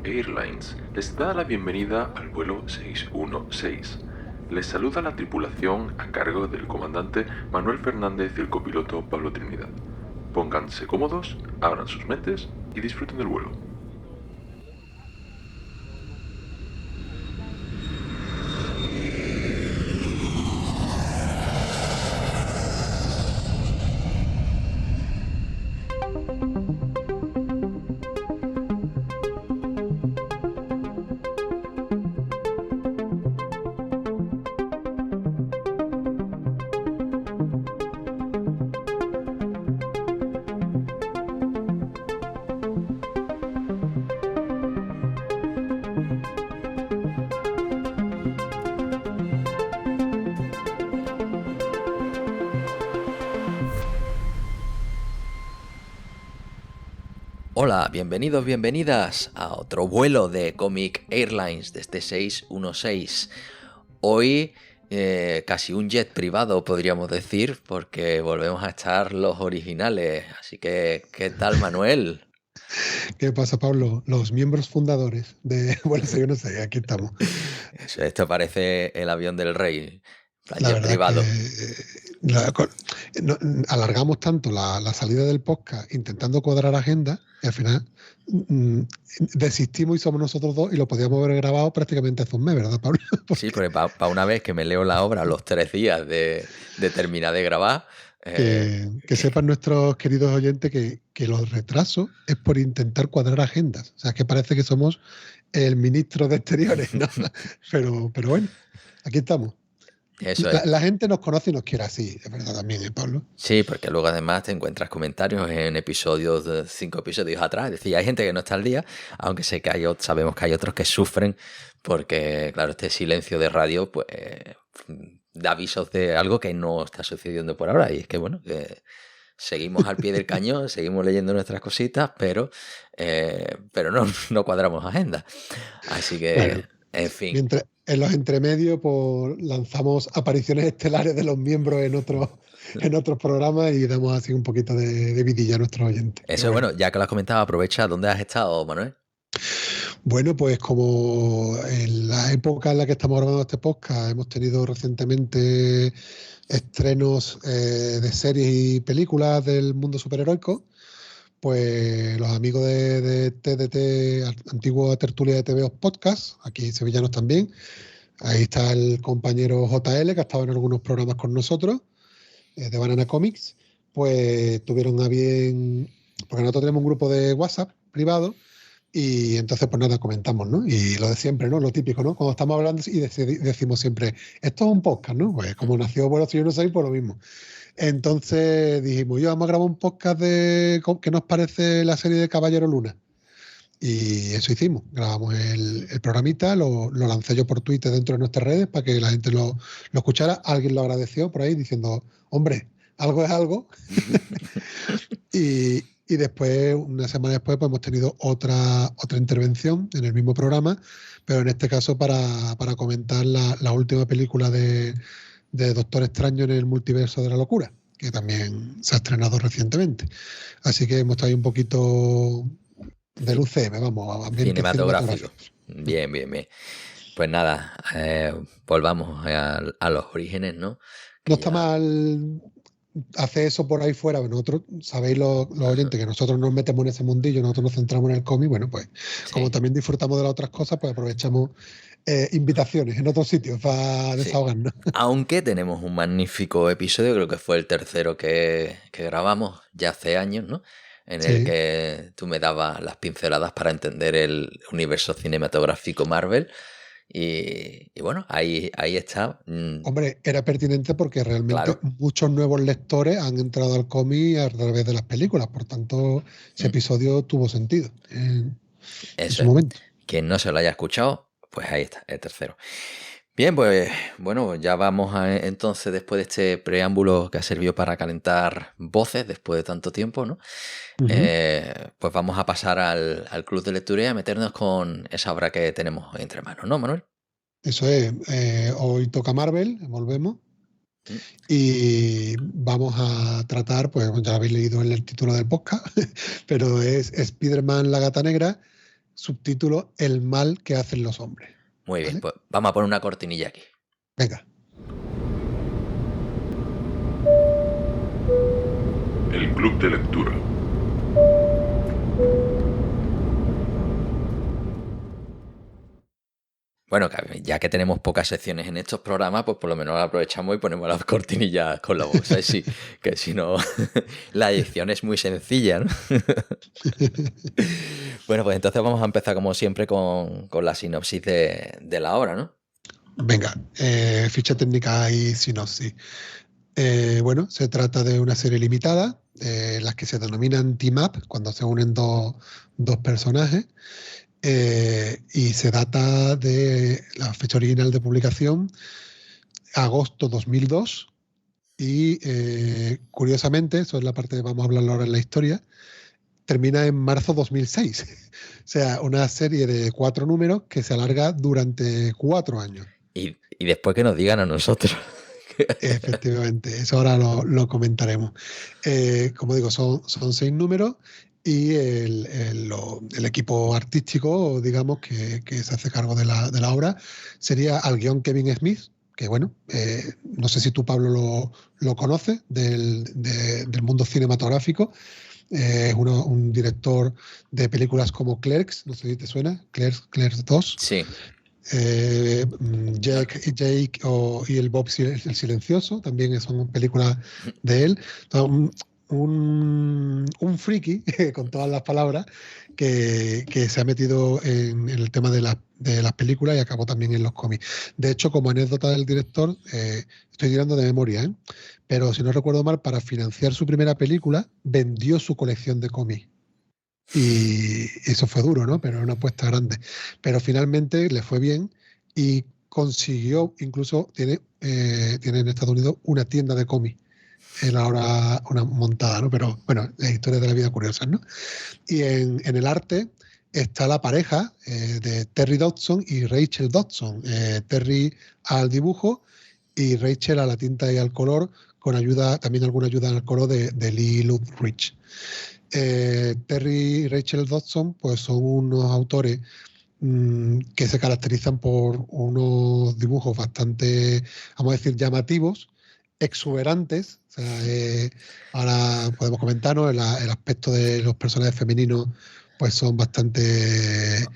Airlines les da la bienvenida al vuelo 616. Les saluda la tripulación a cargo del comandante Manuel Fernández y el copiloto Pablo Trinidad. Pónganse cómodos, abran sus mentes y disfruten del vuelo. Hola, bienvenidos, bienvenidas a otro vuelo de Comic Airlines de este 616. Hoy casi un jet privado, podríamos decir, porque volvemos a estar los originales. Así que, ¿qué tal, Manuel? ¿Qué pasa, Pablo? Los miembros fundadores de Bueno, yo no sé, aquí estamos. Esto parece el avión del rey, La jet verdad privado. Alargamos tanto la salida del podcast intentando cuadrar agenda y al final desistimos y somos nosotros dos y lo podíamos haber grabado prácticamente hace un mes, ¿verdad, Pablo? Sí, porque para una vez que me leo la obra a los 3 días de terminar de grabar. Que sepan nuestros queridos oyentes que los retrasos es por intentar cuadrar agendas. O sea, que parece que somos el ministro de Exteriores, ¿no? pero bueno, aquí estamos. Eso es. La gente nos conoce y nos quiere así, es verdad también, Pablo. Sí, porque luego además te encuentras comentarios en episodios de 5 episodios atrás. Es decir, hay gente que no está al día, aunque sabemos que hay otros que sufren porque, claro, este silencio de radio pues da avisos de algo que no está sucediendo por ahora. Y es que, bueno, que seguimos al pie del cañón, seguimos leyendo nuestras cositas, pero no cuadramos agenda. Así que, bueno, en fin. Mientras, en los entremedios pues, lanzamos apariciones estelares de los miembros en otros programas y damos así un poquito de vidilla a nuestros oyentes. Eso, bueno, ya que lo has comentado, aprovecha. ¿Dónde has estado, Manuel? Bueno, pues como en la época en la que estamos grabando este podcast hemos tenido recientemente estrenos de series y películas del mundo superheroico, pues los amigos de TDT, antigua tertulia de TVOs Podcast, aquí sevillanos también, ahí está el compañero JL, que ha estado en algunos programas con nosotros, de Banana Comics, pues tuvieron a bien, porque nosotros tenemos un grupo de WhatsApp privado, y entonces pues nada, comentamos, ¿no? Y lo de siempre, ¿no? Lo típico, ¿no? Cuando estamos hablando y decimos siempre, esto es un podcast, ¿no? Pues como nació Bueno, si yo no sé, pues lo mismo. Entonces dijimos, vamos a grabar un podcast de qué nos parece la serie de Caballero Luna. Y eso hicimos. Grabamos el programita, lo lancé yo por Twitter dentro de nuestras redes para que la gente lo escuchara. Alguien lo agradeció por ahí diciendo, hombre, algo es algo. Y después, una semana después, pues hemos tenido otra intervención en el mismo programa, pero en este caso para comentar la última película de Doctor Extraño en el Multiverso de la Locura, que también se ha estrenado recientemente. Así que hemos traído un poquito del UCM, vamos, ambiente cinematográfico. Bien. Pues nada, volvamos a los orígenes, ¿no? No está mal hacer eso por ahí fuera. Nosotros, sabéis los oyentes que nosotros nos metemos en ese mundillo, nosotros nos centramos en el cómic, bueno, pues sí. Como también disfrutamos de las otras cosas, pues aprovechamos invitaciones en otros sitios para desahogarnos. Aunque tenemos un magnífico episodio, creo que fue el tercero que grabamos ya hace años, ¿no? En el que tú me dabas las pinceladas para entender el universo cinematográfico Marvel. Y bueno, ahí está. Hombre, era pertinente porque realmente muchos nuevos lectores han entrado al cómic a través de las películas, por tanto ese episodio tuvo sentido en su momento. Quien no se lo haya escuchado, pues ahí está, el tercero. Bien, pues bueno, ya vamos entonces, después de este preámbulo que ha servido para calentar voces después de tanto tiempo, ¿no? Pues vamos a pasar al club de lectura y a meternos con esa obra que tenemos entre manos, ¿no, Manuel? Eso es, hoy toca Marvel, volvemos, y vamos a tratar, pues ya lo habéis leído en el título del podcast, pero es Spider-Man la Gata Negra, subtítulo El mal que hacen los hombres. Muy bien, ¿vale? pues vamos a poner una cortinilla aquí. Venga. El Club de Lectura. Bueno, ya que tenemos pocas secciones en estos programas, pues por lo menos aprovechamos y ponemos las cortinillas con la voz. ¿Sabes? Sí, que si no, la edición es muy sencilla, ¿no? Bueno, pues entonces vamos a empezar como siempre con la sinopsis de la obra, ¿no? Venga, ficha técnica y sinopsis. Bueno, se trata de una serie limitada, las que se denominan team-up, cuando se unen dos personajes, y se data de la fecha original de publicación, agosto 2002, y curiosamente, eso es la parte que vamos a hablar ahora en la historia, termina en marzo 2006. O sea, una serie de 4 números que se alarga durante 4 años. Y después que nos digan a nosotros. Efectivamente, eso ahora lo comentaremos. Como digo, son 6 números y el equipo artístico, digamos, que se hace cargo de la obra sería al guión Kevin Smith, que bueno, no sé si tú, Pablo, lo conoces del mundo cinematográfico. Es un director de películas como Clerks, no sé si te suena, Clerks 2. Sí. Jake y el Bob el Silencioso, también son películas de él. Un friki, con todas las palabras, que se ha metido en el tema de las películas y acabó también en los cómics. De hecho, como anécdota del director, estoy tirando de memoria, pero si no recuerdo mal, para financiar su primera película, vendió su colección de cómics. Y eso fue duro, ¿no? Pero era una apuesta grande. Pero finalmente le fue bien y consiguió, incluso tiene en Estados Unidos una tienda de cómics. Él ahora una montada, ¿no? Pero bueno, las historias de la vida curiosas, ¿no? Y en el arte está la pareja de Terry Dodson y Rachel Dodson. Terry al dibujo y Rachel a la tinta y al color, con ayuda, también alguna ayuda al color de Lee Ludwig. Terry y Rachel Dodson pues son unos autores que se caracterizan por unos dibujos bastante, vamos a decir, llamativos, exuberantes. O sea, ahora podemos comentarnos el aspecto de los personajes femeninos, pues son bastante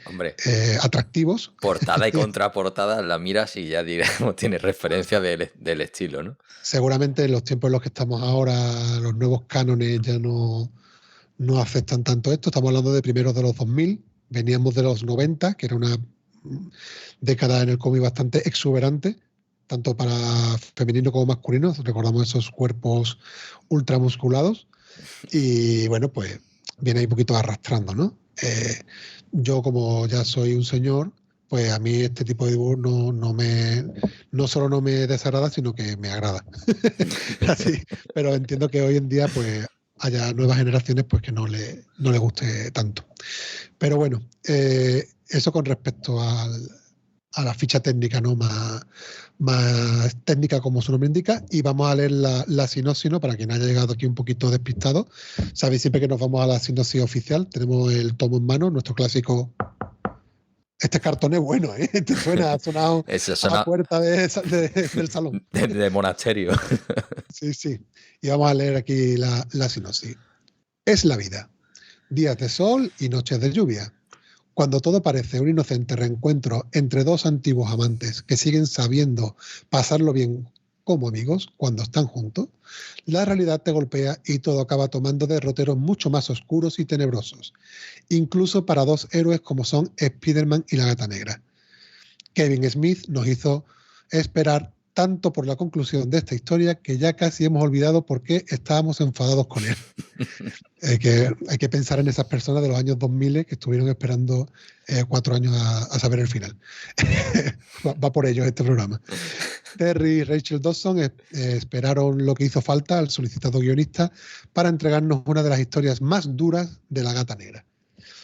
atractivos. Portada y contraportada, la miras y ya digamos tiene referencia del estilo, ¿no? Seguramente en los tiempos en los que estamos ahora, los nuevos cánones ya no afectan tanto esto. Estamos hablando de primeros de los 2000, veníamos de los 90, que era una década en el cómic bastante exuberante, tanto para femenino como masculino. Recordamos esos cuerpos ultramusculados y bueno, pues viene ahí un poquito arrastrando, ¿no? Yo, como ya soy un señor, pues a mí este tipo de dibujo no solo no me desagrada, sino que me agrada. Así, pero entiendo que hoy en día pues haya nuevas generaciones pues que no le guste tanto. Pero bueno, eso con respecto a la ficha técnica, ¿no? Más técnica, como su nombre indica, y vamos a leer la sinopsis, ¿no? Para quien haya llegado aquí un poquito despistado. Sabéis siempre que nos vamos a la sinopsis oficial, tenemos el tomo en mano, nuestro clásico. Este cartón es bueno, ¿eh? Te ha sonado a la puerta del salón. De monasterio. Sí. Y vamos a leer aquí la sinopsis. Es la vida. Días de sol y noches de lluvia. Cuando todo parece un inocente reencuentro entre dos antiguos amantes que siguen sabiendo pasarlo bien como amigos cuando están juntos, la realidad te golpea y todo acaba tomando derroteros mucho más oscuros y tenebrosos, incluso para dos héroes como son Spider-Man y la Gata Negra. Kevin Smith nos hizo esperar tanto por la conclusión de esta historia que ya casi hemos olvidado por qué estábamos enfadados con él. Hay que pensar en esas personas de los años 2000 que estuvieron esperando 4 años a saber el final. Va por ello este programa. Terry y Rachel Dodson esperaron lo que hizo falta al solicitado guionista para entregarnos una de las historias más duras de la Gata Negra,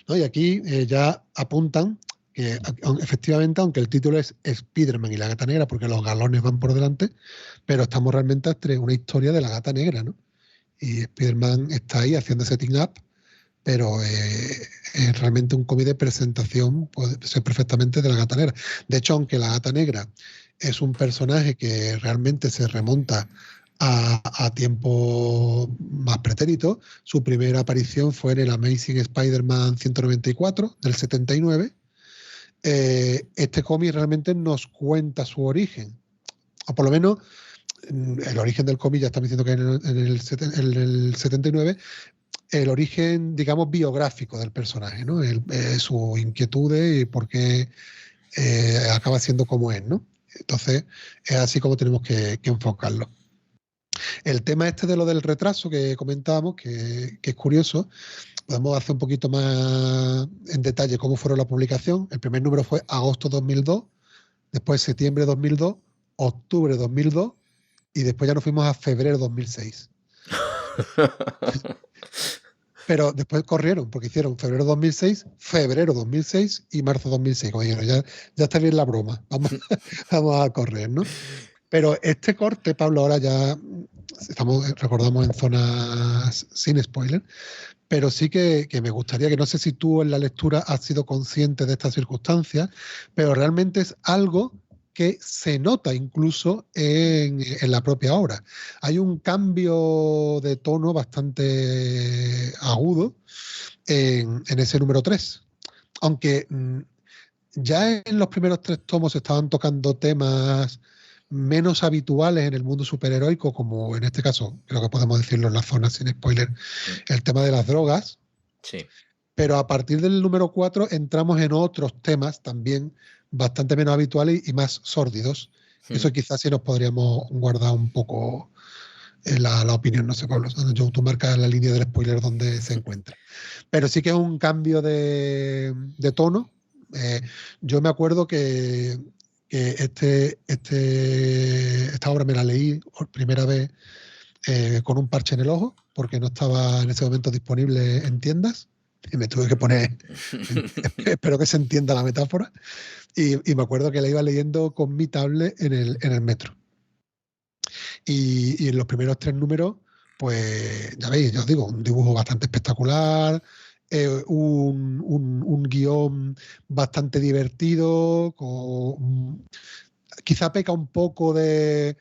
¿no? Y aquí ya apuntan que efectivamente, aunque el título es Spider-Man y la Gata Negra, porque los galones van por delante, pero estamos realmente entre una historia de la Gata Negra, ¿no? Y Spider-Man está ahí haciendo ese team-up pero es realmente un cómic de presentación, puede ser perfectamente de la Gata Negra. De hecho, aunque la Gata Negra es un personaje que realmente se remonta a tiempos más pretéritos, su primera aparición fue en el Amazing Spider-Man 194 del 79. Este cómic realmente nos cuenta su origen, o por lo menos el origen del cómic, ya estamos diciendo que en el 79, el origen, digamos, biográfico del personaje, ¿no? Sus inquietudes y por qué acaba siendo como es, ¿no? Entonces, es así como tenemos que enfocarlo. El tema este de lo del retraso que comentábamos, que es curioso, podemos hacer un poquito más en detalle cómo fueron la publicación. El primer número fue agosto 2002, después septiembre 2002, octubre 2002 y después ya nos fuimos a febrero 2006. Pero después corrieron, porque hicieron febrero 2006 y marzo 2006. Como dijeron, ya está bien la broma, vamos a correr, ¿no? Pero este corte, Pablo, ahora ya recordamos en zonas sin spoiler, pero sí que me gustaría, que no sé si tú en la lectura has sido consciente de estas circunstancias, pero realmente es algo que se nota incluso en la propia obra. Hay un cambio de tono bastante agudo en ese número 3. Aunque ya en los primeros 3 tomos se estaban tocando temas menos habituales en el mundo superheroico, como en este caso, creo que podemos decirlo en la zona sin spoiler, el tema de las drogas. Sí. Pero a partir del número 4 entramos en otros temas también bastante menos habituales y más sórdidos. Eso quizás sí nos podríamos guardar un poco la opinión, no sé, Pablo. Tú marcas la línea del spoiler donde se encuentra. Pero sí que es un cambio de tono. Yo me acuerdo que esta obra me la leí por primera vez con un parche en el ojo, porque no estaba en ese momento disponible en tiendas. Y me tuve que poner, espero que se entienda la metáfora, y me acuerdo que la iba leyendo con mi tablet en el metro. Y en los primeros 3 números, pues ya veis, ya os digo, un dibujo bastante espectacular, un guión bastante divertido, quizá peca un poco de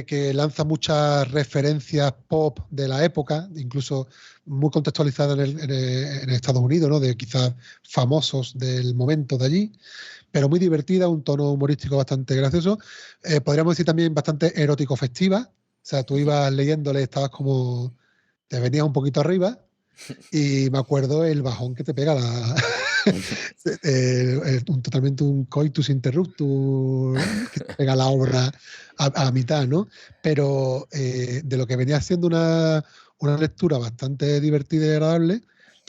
que lanza muchas referencias pop de la época, incluso muy contextualizadas en Estados Unidos, ¿no? De quizás famosos del momento de allí, pero muy divertida, un tono humorístico bastante gracioso. Podríamos decir también bastante erótico festiva. O sea, tú ibas leyéndole, estabas como, te venías un poquito arriba, y me acuerdo el bajón que te pega totalmente un coitus interruptus que te pega la obra a mitad, ¿no? Pero de lo que venía siendo una lectura bastante divertida y agradable,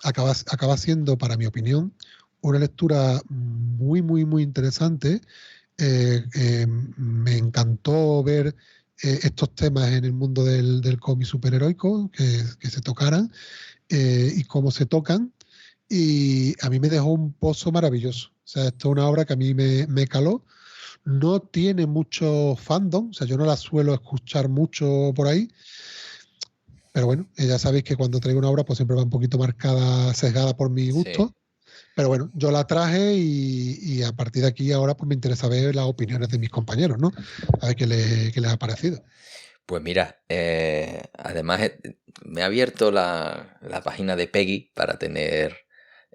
acaba siendo, para mi opinión, una lectura muy, muy, muy interesante. Me encantó ver estos temas en el mundo del cómic superheroico que se tocaran y cómo se tocan, y a mí me dejó un pozo maravilloso. O sea, esto es una obra que a mí me caló. No tiene mucho fandom, o sea, yo no la suelo escuchar mucho por ahí, pero bueno, ya sabéis que cuando traigo una obra pues siempre va un poquito marcada, sesgada por mi gusto. Sí. Pero bueno, yo la traje y a partir de aquí ahora pues me interesa ver las opiniones de mis compañeros, ¿no? A ver qué les ha parecido. Pues mira, además me ha abierto la página de Peggy para tener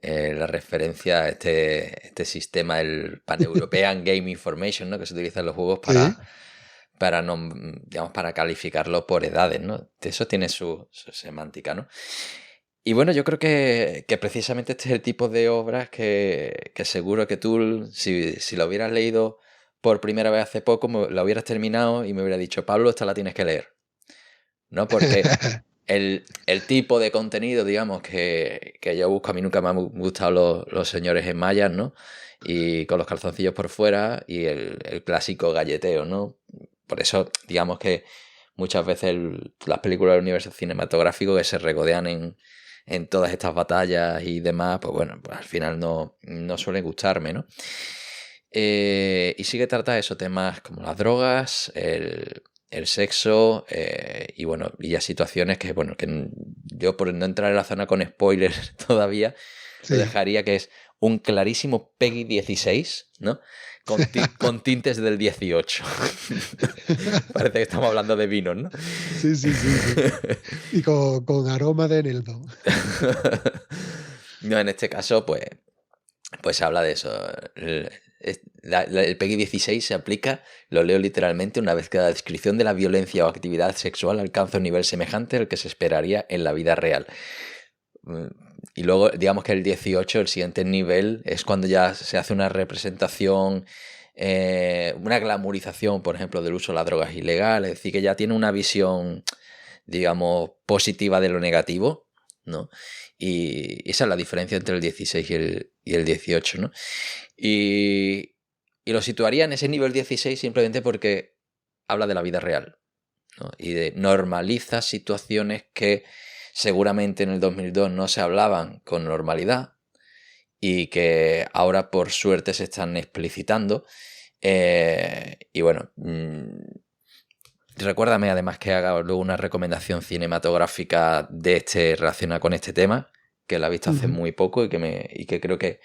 la referencia a este sistema, el Pan-European Game Information, ¿no? Que se utiliza en los juegos para calificarlo por edades, ¿no? Eso tiene su semántica, ¿no? Y bueno, yo creo que precisamente este es el tipo de obras que seguro que tú, si lo hubieras leído por primera vez hace poco, la hubieras terminado y me hubiera dicho, Pablo, esta la tienes que leer, ¿no? Porque el tipo de contenido, digamos, que yo busco, a mí nunca me han gustado los señores en mallas, ¿no? Y con los calzoncillos por fuera y el clásico galleteo, ¿no? Por eso, digamos que muchas veces las películas del universo cinematográfico que se regodean en todas estas batallas y demás, pues bueno, pues al final no suelen gustarme, ¿no? Y sí que trata eso, temas como las drogas, el el sexo y bueno, y ya situaciones que, bueno, que yo por no entrar en la zona con spoilers todavía, lo dejaría que es un clarísimo Peggy 16, ¿no? Con tintes del 18. Parece que estamos hablando de vinos, ¿no? Sí. Y con aroma de eneldo. No, en este caso, pues se habla de eso. El Peggy 16 se aplica, lo leo literalmente, una vez que la descripción de la violencia o actividad sexual alcanza un nivel semejante al que se esperaría en la vida real. Y luego, digamos que el 18, el siguiente nivel, es cuando ya se hace una representación, una glamorización, por ejemplo, del uso de las drogas ilegales. Es decir, que ya tiene una visión, digamos, positiva de lo negativo, ¿no? Y esa es la diferencia entre el 16 y el 18, ¿no? Y lo situaría en ese nivel 16 simplemente porque habla de la vida real, ¿no? Y normaliza situaciones que seguramente en el 2002 no se hablaban con normalidad y que ahora por suerte se están explicitando. Y bueno, recuérdame además que haga luego una recomendación cinematográfica relacionada con este tema, que la he visto hace muy poco y que creo que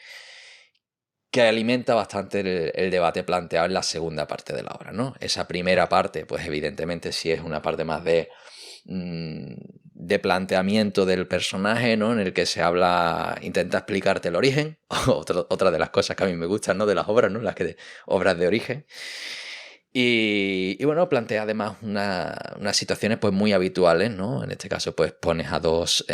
alimenta bastante el debate planteado en la segunda parte de la obra, ¿no? Esa primera parte, pues evidentemente sí es una parte más de planteamiento del personaje, ¿no? En el que se intenta explicarte el origen, otra de las cosas que a mí me gustan, ¿no? De las obras, ¿no? Obras de origen. Y bueno, plantea además unas situaciones pues muy habituales, ¿no? En este caso, pues pones a dos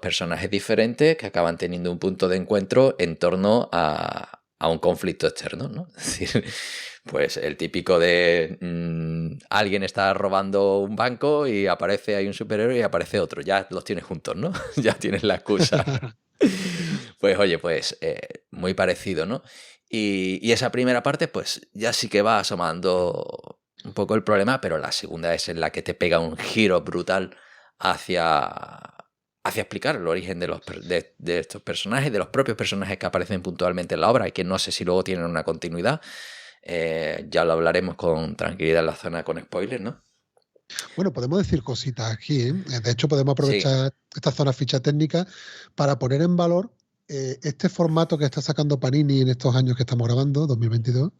personajes diferentes que acaban teniendo un punto de encuentro en torno a un conflicto externo, ¿no? Es decir, pues el típico de alguien está robando un banco y aparece ahí un superhéroe y aparece otro. Ya los tienes juntos, ¿no? Ya tienes la excusa. Pues oye, pues muy parecido, ¿no? Y esa primera parte, pues ya sí que va asomando un poco el problema, pero la segunda es en la que te pega un giro brutal hacia explicar el origen de estos personajes, de los propios personajes que aparecen puntualmente en la obra y que no sé si luego tienen una continuidad. Ya lo hablaremos con tranquilidad en la zona con spoilers, ¿no? Bueno, podemos decir cositas aquí, ¿eh? De hecho, podemos aprovechar esta zona ficha técnica para poner en valor este formato que está sacando Panini en estos años que estamos grabando, 2022,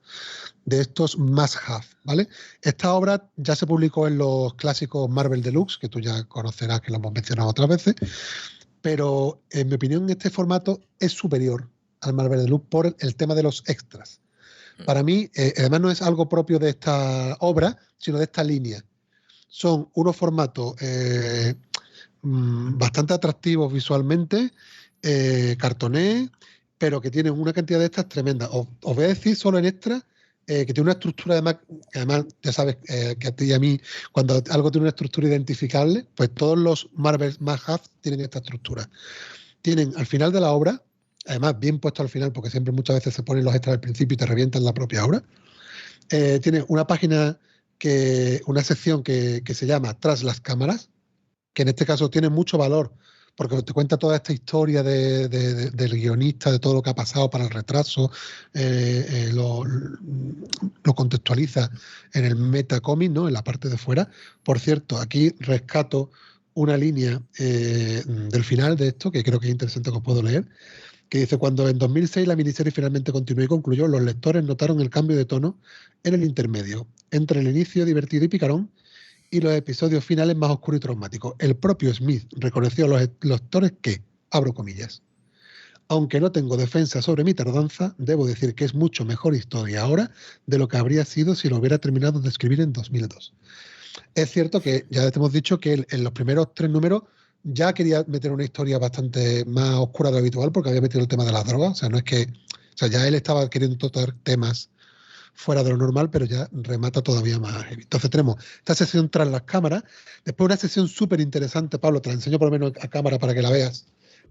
de estos must-have, ¿vale? Esta obra ya se publicó en los clásicos Marvel Deluxe, que tú ya conocerás, que lo hemos mencionado otras veces, pero en mi opinión este formato es superior al Marvel Deluxe por el tema de los extras. Para mí, además no es algo propio de esta obra, sino de esta línea. Son unos formatos bastante atractivos visualmente, cartoné, pero que tienen una cantidad de extras tremenda. Os voy a decir solo en extras que tiene una estructura, además ya sabes que a ti y a mí, cuando algo tiene una estructura identificable, pues todos los Marvel Must-Have tienen esta estructura. Tienen al final de la obra, además bien puesto al final, porque siempre muchas veces se ponen los extras al principio y te revientan la propia obra. Tiene una página, una sección que se llama Tras las cámaras, que en este caso tiene mucho valor, porque te cuenta toda esta historia del guionista, de todo lo que ha pasado para el retraso, lo contextualiza en el metacómic, ¿no? En la parte de fuera. Por cierto, aquí rescato una línea del final de esto, que creo que es interesante que os puedo leer, que dice: cuando en 2006 la miniserie finalmente continuó y concluyó, los lectores notaron el cambio de tono en el intermedio, entre el inicio divertido y picarón y los episodios finales más oscuros y traumáticos. El propio Smith reconoció a los lectores que, abro comillas, aunque no tengo defensa sobre mi tardanza, debo decir que es mucho mejor historia ahora de lo que habría sido si lo hubiera terminado de escribir en 2002. Es cierto que ya te hemos dicho que en los primeros 3 números ya quería meter una historia bastante más oscura de lo habitual porque había metido el tema de las drogas. O sea, no es que... O sea, ya él estaba queriendo tocar temas fuera de lo normal, pero ya remata todavía más heavy. Entonces tenemos esta sesión tras las cámaras, después una sesión súper interesante, Pablo, te la enseño por lo menos a cámara para que la veas,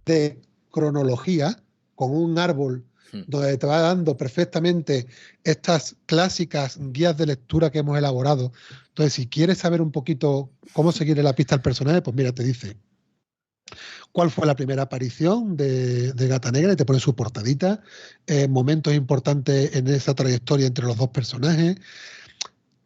de cronología, con un árbol donde te va dando perfectamente estas clásicas guías de lectura que hemos elaborado. Entonces, si quieres saber un poquito cómo seguirle la pista al personaje, pues mira, te dice cuál fue la primera aparición de Gata Negra y te pone su portadita, momentos importantes en esa trayectoria entre los dos personajes.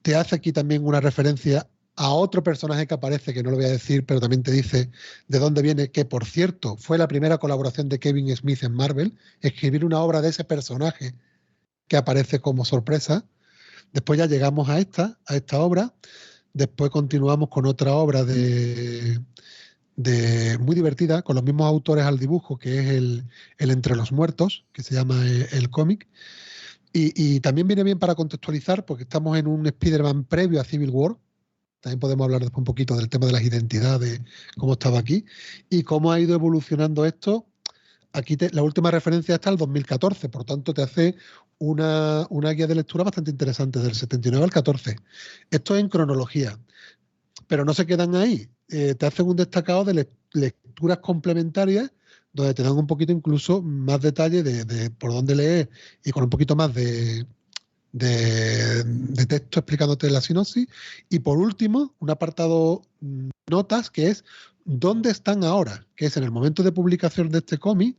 te hace aquí también una referencia a otro personaje que aparece, que no lo voy a decir, pero también te dice de dónde viene, que por cierto fue la primera colaboración de Kevin Smith en Marvel, escribir una obra de ese personaje que aparece como sorpresa. Después ya llegamos a esta obra, después continuamos con otra obra de muy divertida, con los mismos autores al dibujo, que es el Entre los Muertos, que se llama el cómic. Y también viene bien para contextualizar, porque estamos en un Spider-Man previo a Civil War. También podemos hablar después un poquito del tema de las identidades, cómo estaba aquí, y cómo ha ido evolucionando esto. Aquí la última referencia está al 2014, por tanto te hace una guía de lectura bastante interesante, del 79 al 14. Esto es en cronología, pero no se quedan ahí. Te hacen un destacado de lecturas complementarias, donde te dan un poquito incluso más detalle de por dónde leer y con un poquito más de texto explicándote la sinopsis. Y por último, un apartado notas, que es dónde están ahora, que es en el momento de publicación de este cómic,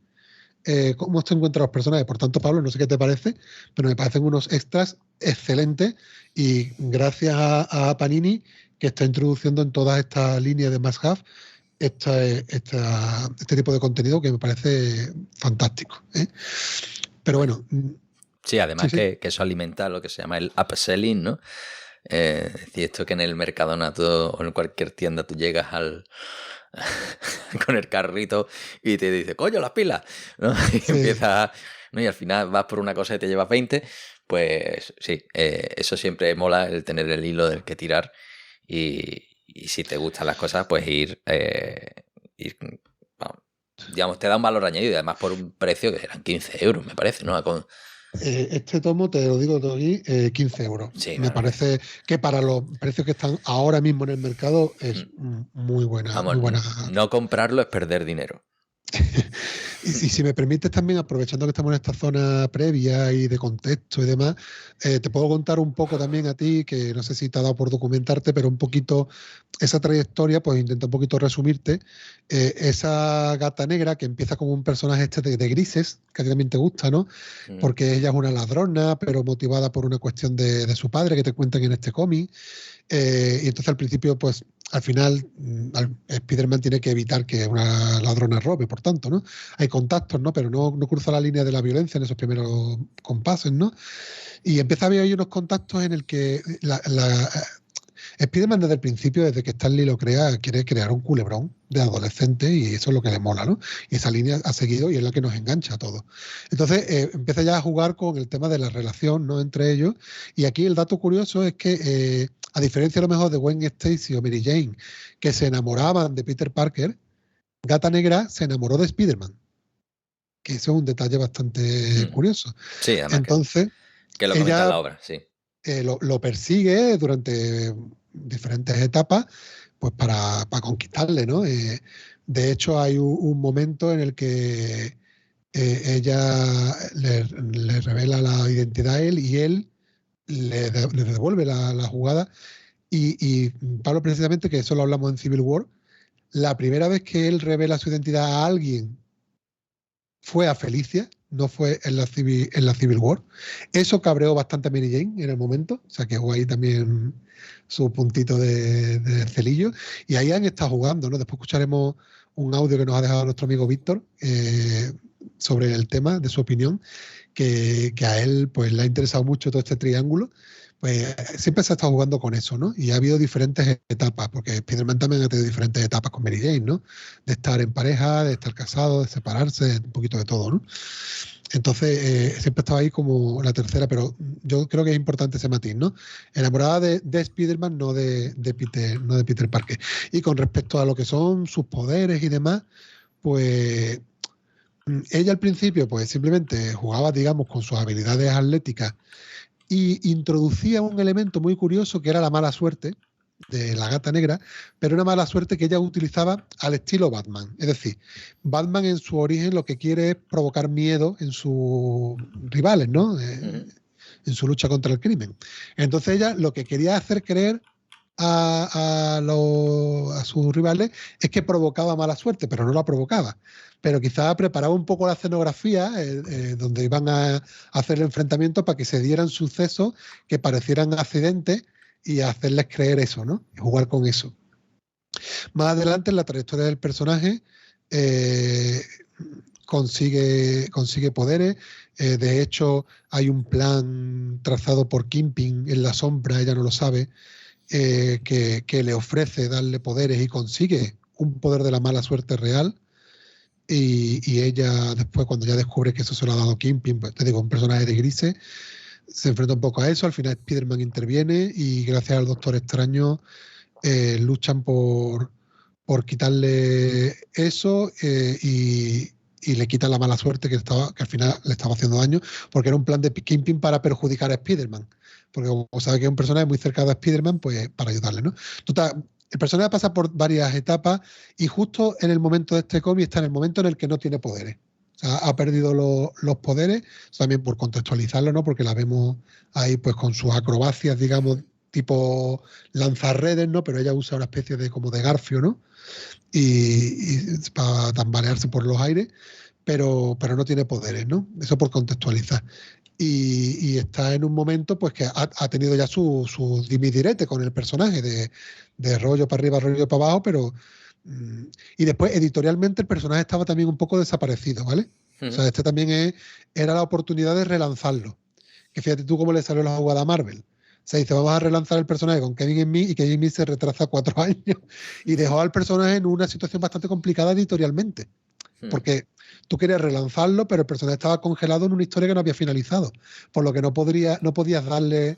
cómo se encuentran los personajes. Por tanto, Pablo, no sé qué te parece, pero me parecen unos extras excelentes, y gracias a Panini, que está introduciendo en todas estas líneas de Must Have este tipo de contenido, que me parece fantástico, ¿eh? Pero bueno. Sí, además Sí. Que eso alimenta lo que se llama el upselling, ¿no? Es decir, esto que en el Mercadona o en cualquier tienda tú llegas con el carrito y te dice, coño, las pilas, ¿no? Y Sí. empiezas, ¿no? Y al final vas por una cosa y te llevas 20, pues sí, eso siempre mola, el tener el hilo del que tirar, y si te gustan las cosas, pues vamos, digamos, te da un valor añadido, y además por un precio que eran 15 euros, me parece, ¿no? Este tomo, te lo digo todo aquí, 15 euros. Sí, Me parece que para los precios que están ahora mismo en el mercado es muy buena. Vamos, muy buena. No comprarlo es perder dinero. Y si me permites también, aprovechando que estamos en esta zona previa y de contexto y demás, te puedo contar un poco también a ti, que no sé si te ha dado por documentarte, pero un poquito esa trayectoria, pues intento un poquito resumirte. Esa gata negra que empieza como un personaje de Grises, que a ti también te gusta, ¿no? Porque ella es una ladrona, pero motivada por una cuestión de su padre, que te cuentan en este cómic. Y entonces al principio, pues al final, Spider-Man tiene que evitar que una ladrona robe, por tanto, ¿no? Hay contactos, ¿no? Pero no cruza la línea de la violencia en esos primeros compases, ¿no? Y empieza a haber ahí unos contactos en el que Spider-Man desde el principio, desde que Stan Lee lo crea, quiere crear un culebrón de adolescente, y eso es lo que le mola, ¿no? Y esa línea ha seguido y es la que nos engancha a todos. Entonces empieza ya a jugar con el tema de la relación, ¿no?, entre ellos. Y aquí el dato curioso es que, a diferencia a lo mejor de Gwen Stacy o Mary Jane, que se enamoraban de Peter Parker, Gata Negra se enamoró de Spider-Man. Que eso es un detalle bastante curioso. Sí, además entonces, que lo comenta la obra, sí. Lo persigue durante diferentes etapas, pues para conquistarle, ¿no? De hecho, hay un momento en el que ella le revela la identidad a él, y él le devuelve la jugada. Y Pablo, precisamente, que eso lo hablamos en Civil War, la primera vez que él revela su identidad a alguien fue a Felicia, no fue en la Civil War. Eso cabreó bastante a Mary Jane en el momento, o sea que hubo ahí también su puntito de celillo, y ahí han estado jugando, ¿no? Después escucharemos un audio que nos ha dejado nuestro amigo Víctor sobre el tema, de su opinión, que a él pues le ha interesado mucho todo este triángulo. Pues siempre se ha estado jugando con eso, ¿no? Y ha habido diferentes etapas, porque Spider-Man también ha tenido diferentes etapas con Mary Jane, ¿no? De estar en pareja, de estar casado, de separarse, un poquito de todo, ¿no? Entonces, siempre estaba ahí como la tercera, pero yo creo que es importante ese matiz, ¿no? Enamorada de Spider-Man, no de Peter Parker. Y con respecto a lo que son sus poderes y demás, pues ella al principio, pues simplemente jugaba, digamos, con sus habilidades atléticas, y introducía un elemento muy curioso, que era la mala suerte de la Gata Negra, pero una mala suerte que ella utilizaba al estilo Batman. Es decir, Batman en su origen lo que quiere es provocar miedo en sus rivales, ¿no? En su lucha contra el crimen. Entonces ella lo que quería hacer creer a sus rivales es que provocaba mala suerte, pero no la provocaba. Pero quizá preparaba un poco la escenografía donde iban a hacer el enfrentamiento, para que se dieran sucesos que parecieran accidentes, y hacerles creer eso, ¿no? Y jugar con eso. Más adelante en la trayectoria del personaje eh, consigue poderes. De hecho, hay un plan trazado por Kingpin en la sombra, ella no lo sabe, que le ofrece darle poderes y consigue un poder de la mala suerte real. Y ella después, cuando ya descubre que eso se lo ha dado Kingpin, pues te digo, un personaje de grises, se enfrenta un poco a eso. Al final Spider-Man interviene y gracias al Doctor Extraño luchan por quitarle eso y le quitan la mala suerte que al final le estaba haciendo daño, porque era un plan de Kingpin para perjudicar a Spider-Man. Porque como sabe que es un personaje muy cercano a Spider-Man, pues para ayudarle, ¿no? Total, el personaje pasa por varias etapas y justo en el momento de este cómic está en el momento en el que no tiene poderes. O sea, ha perdido los poderes, también por contextualizarlo, ¿no? Porque la vemos ahí pues con sus acrobacias, digamos, tipo lanzar redes, ¿no? Pero ella usa una especie de como de garfio, ¿no? Y para tambalearse por los aires, pero no tiene poderes, ¿no? Eso por contextualizar. Y está en un momento pues que ha tenido ya su dimidirete con el personaje de rollo para arriba, rollo para abajo, pero y después editorialmente el personaje estaba también un poco desaparecido, ¿vale? O sea, este también era la oportunidad de relanzarlo. Que fíjate tú cómo le salió la jugada a Marvel. Se dice, vamos a relanzar el personaje con Kevin Smith y Kevin Smith se retrasa 4 años y dejó al personaje en una situación bastante complicada editorialmente. Porque tú querías relanzarlo, pero el personaje estaba congelado en una historia que no había finalizado, por lo que no podías darle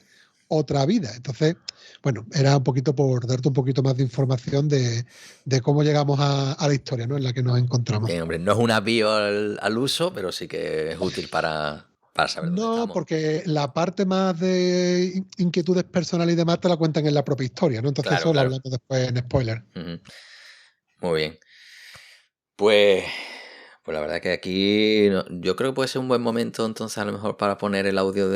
otra vida. Entonces, bueno, era un poquito por darte un poquito más de información de cómo llegamos a la historia, ¿no? En la que nos encontramos. Bien, hombre, no es un avío al uso, pero sí que es útil para saber dónde No, estamos. porque la parte más de inquietudes personales y demás te la cuentan en la propia historia, ¿no? Entonces Claro, eso lo claro. hablamos después en spoiler. Muy bien. Pues la verdad que aquí yo creo que puede ser un buen momento entonces a lo mejor para poner el audio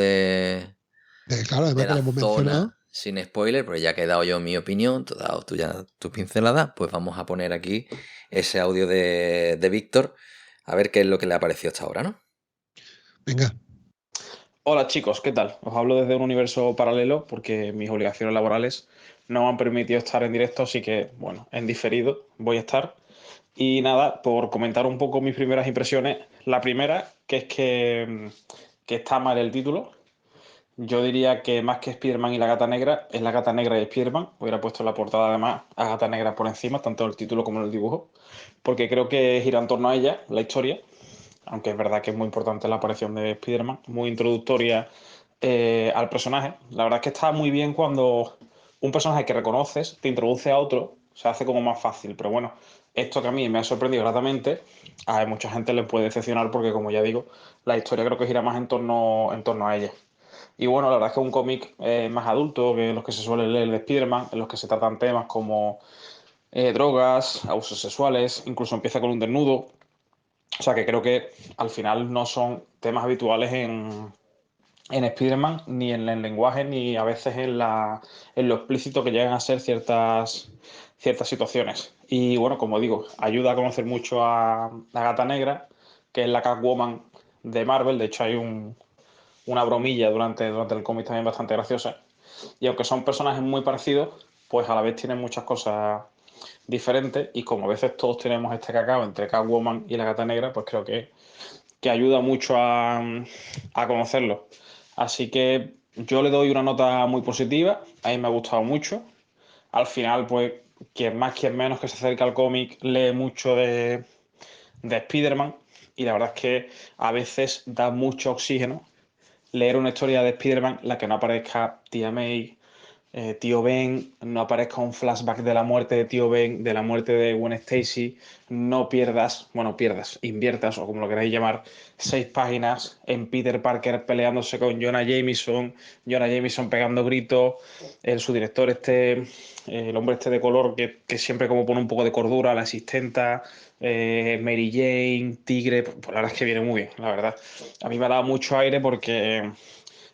Claro, además de que la le hemos mencionado. zona sin spoiler, pero ya que he dado yo mi opinión, tú has dado tú ya tu pincelada, pues vamos a poner aquí ese audio de Víctor, a ver qué es lo que le ha parecido hasta ahora, ¿no? Venga. Hola chicos, ¿qué tal? Os hablo desde un universo paralelo porque mis obligaciones laborales no me han permitido estar en directo, así que, bueno, en diferido voy a estar. Y nada, por comentar un poco mis primeras impresiones. La primera, que es que está mal el título. Yo diría que más que Spider-Man y la Gata Negra, es la Gata Negra y Spider-Man. Hubiera puesto en la portada además a Gata Negra por encima, tanto en el título como en el dibujo, porque creo que gira en torno a ella la historia, aunque es verdad que es muy importante la aparición de Spider-Man, muy introductoria al personaje. La verdad es que está muy bien cuando un personaje que reconoces te introduce a otro, se hace como más fácil, pero bueno, esto que a mí me ha sorprendido gratamente, a mucha gente le puede decepcionar porque, como ya digo, la historia creo que gira más en torno a ella. Y bueno, la verdad es que es un cómic más adulto que los que se suele leer de Spider-Man, en los que se tratan temas como drogas, abusos sexuales, incluso empieza con un desnudo. O sea que creo que al final no son temas habituales en Spider-Man, ni en el lenguaje, ni a veces en lo explícito que llegan a ser ciertas situaciones. Y bueno, como digo, ayuda a conocer mucho a la Gata Negra, que es la Catwoman de Marvel. De hecho, hay una bromilla durante el cómic también bastante graciosa. Y aunque son personajes muy parecidos, pues a la vez tienen muchas cosas diferentes. Y como a veces todos tenemos este cacao entre Catwoman y la Gata Negra, pues creo que ayuda mucho a conocerlo. Así que yo le doy una nota muy positiva, a mí me ha gustado mucho. Al final, pues, quien más, quien menos que se acerca al cómic lee mucho de Spider-Man, y la verdad es que a veces da mucho oxígeno leer una historia de Spider-Man en la que no aparezca Tía May, Tío Ben, no aparezca un flashback de la muerte de Tío Ben, de la muerte de Gwen Stacy. No pierdas, bueno, pierdas, inviertas, o como lo queráis llamar, 6 páginas en Peter Parker peleándose con Jonah Jameson pegando gritos, su director el hombre este de color que siempre como pone un poco de cordura, la asistenta, Mary Jane, Tigre. Pues la verdad es que viene muy bien, la verdad. A mí me ha dado mucho aire porque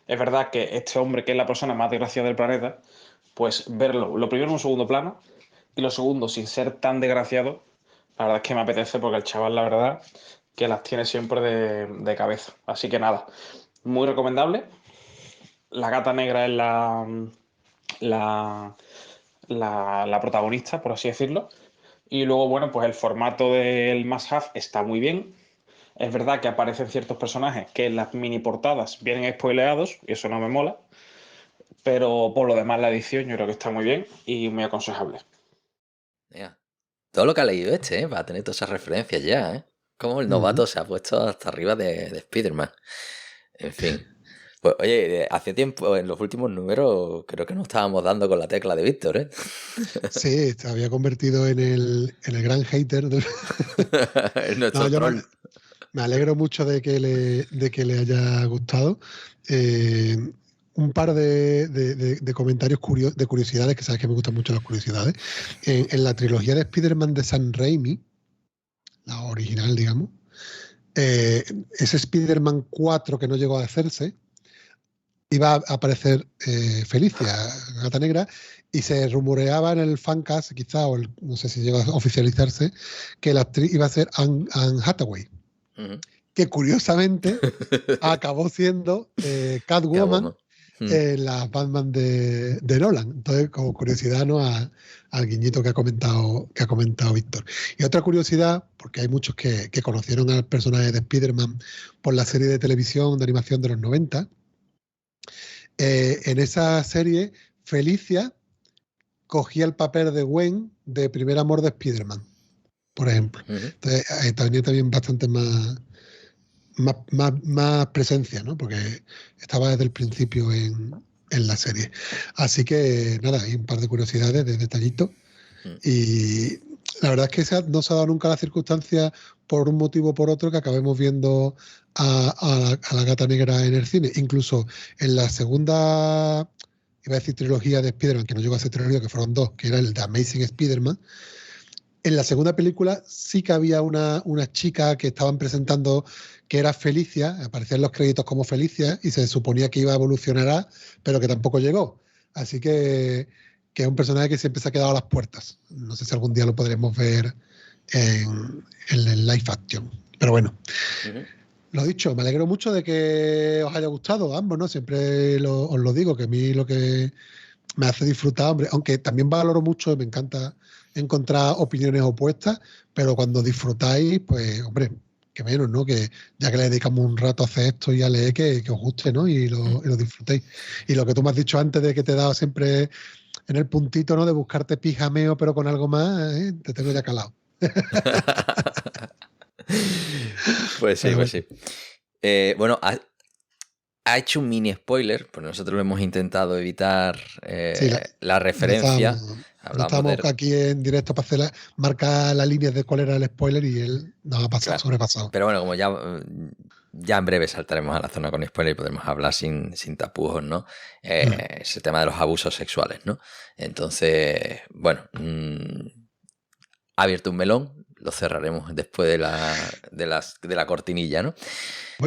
es verdad que este hombre, que es la persona más desgraciada del planeta, pues verlo, lo primero en un segundo plano y lo segundo sin ser tan desgraciado, la verdad es que me apetece porque el chaval, la verdad, que las tiene siempre de cabeza. Así que nada, muy recomendable. La Gata Negra la protagonista, por así decirlo. Y luego, bueno, pues el formato del Must Have está muy bien. Es verdad que aparecen ciertos personajes que en las mini portadas vienen spoileados, y eso no me mola. Pero por lo demás, la edición yo creo que está muy bien y muy aconsejable. Ya. Todo lo que ha leído va a tener todas esas referencias ya, ¿eh? Como el novato se ha puesto hasta arriba de Spider-Man. En fin. Pues oye, hace tiempo, en los últimos números, creo que nos estábamos dando con la tecla de Víctor, ¿eh? Sí, se había convertido en el gran hater. Es nuestro No, yo troll. me alegro mucho de que le haya gustado. Un par de comentarios de curiosidades, que sabes que me gustan mucho las curiosidades. En la trilogía de Spider-Man de Sam Raimi, la original, digamos, ese Spider-Man 4 que no llegó a hacerse, iba a aparecer Felicia, Gata Negra, y se rumoreaba en el fancast, quizá, no sé si llegó a oficializarse, que la actriz iba a ser Anne Hathaway, que curiosamente acabó siendo Catwoman en las Batman de Nolan. Entonces, como curiosidad, ¿no? Al guiñito que ha comentado Víctor. Y otra curiosidad, porque hay muchos que conocieron al personaje de Spider-Man por la serie de televisión de animación de los 90. En esa serie, Felicia cogía el papel de Gwen de Primer Amor de Spider-Man, por ejemplo. Entonces, tenía también bastante más presencia, ¿no? Porque estaba desde el principio en la serie. Así que, nada, hay un par de curiosidades, de detallitos. Y la verdad es que no se ha dado nunca la circunstancia, por un motivo o por otro, que acabemos viendo a la Gata Negra en el cine. Incluso en la segunda, iba a decir trilogía de Spider-Man, que no llegó a ser trilogía, que fueron dos, que era el de Amazing Spider-Man. En la segunda película sí que había una chica que estaban presentando que era Felicia, aparecía en los créditos como Felicia y se suponía que iba a evolucionar, pero que tampoco llegó. Así que es un personaje que siempre se ha quedado a las puertas. No sé si algún día lo podremos ver en el live action. Pero bueno, lo dicho, me alegro mucho de que os haya gustado ambos, ¿no? Siempre os lo digo, que a mí lo que me hace disfrutar, hombre, aunque también valoro mucho, me encanta encontrar opiniones opuestas, pero cuando disfrutáis, pues, hombre, que menos, ¿no? Que ya que le dedicamos un rato a hacer esto y a leer, que os guste, ¿no? Y lo disfrutéis. Y lo que tú me has dicho antes de que te he dado siempre en el puntito, ¿no? De buscarte pijameo, pero con algo más, te tengo ya calado. Pues sí, pues sí. Bueno, ha hecho un mini spoiler, pues nosotros lo hemos intentado evitar Sí, la referencia. Estamos aquí en directo para marcar las líneas de cuál era el spoiler y él nos ha pasado, sobrepasado. Pero bueno, como ya en breve saltaremos a la zona con spoiler y podremos hablar sin tapujos, ¿no? Ese tema de los abusos sexuales, ¿no? Entonces, bueno, ha abierto un melón, lo cerraremos después de la cortinilla, ¿no?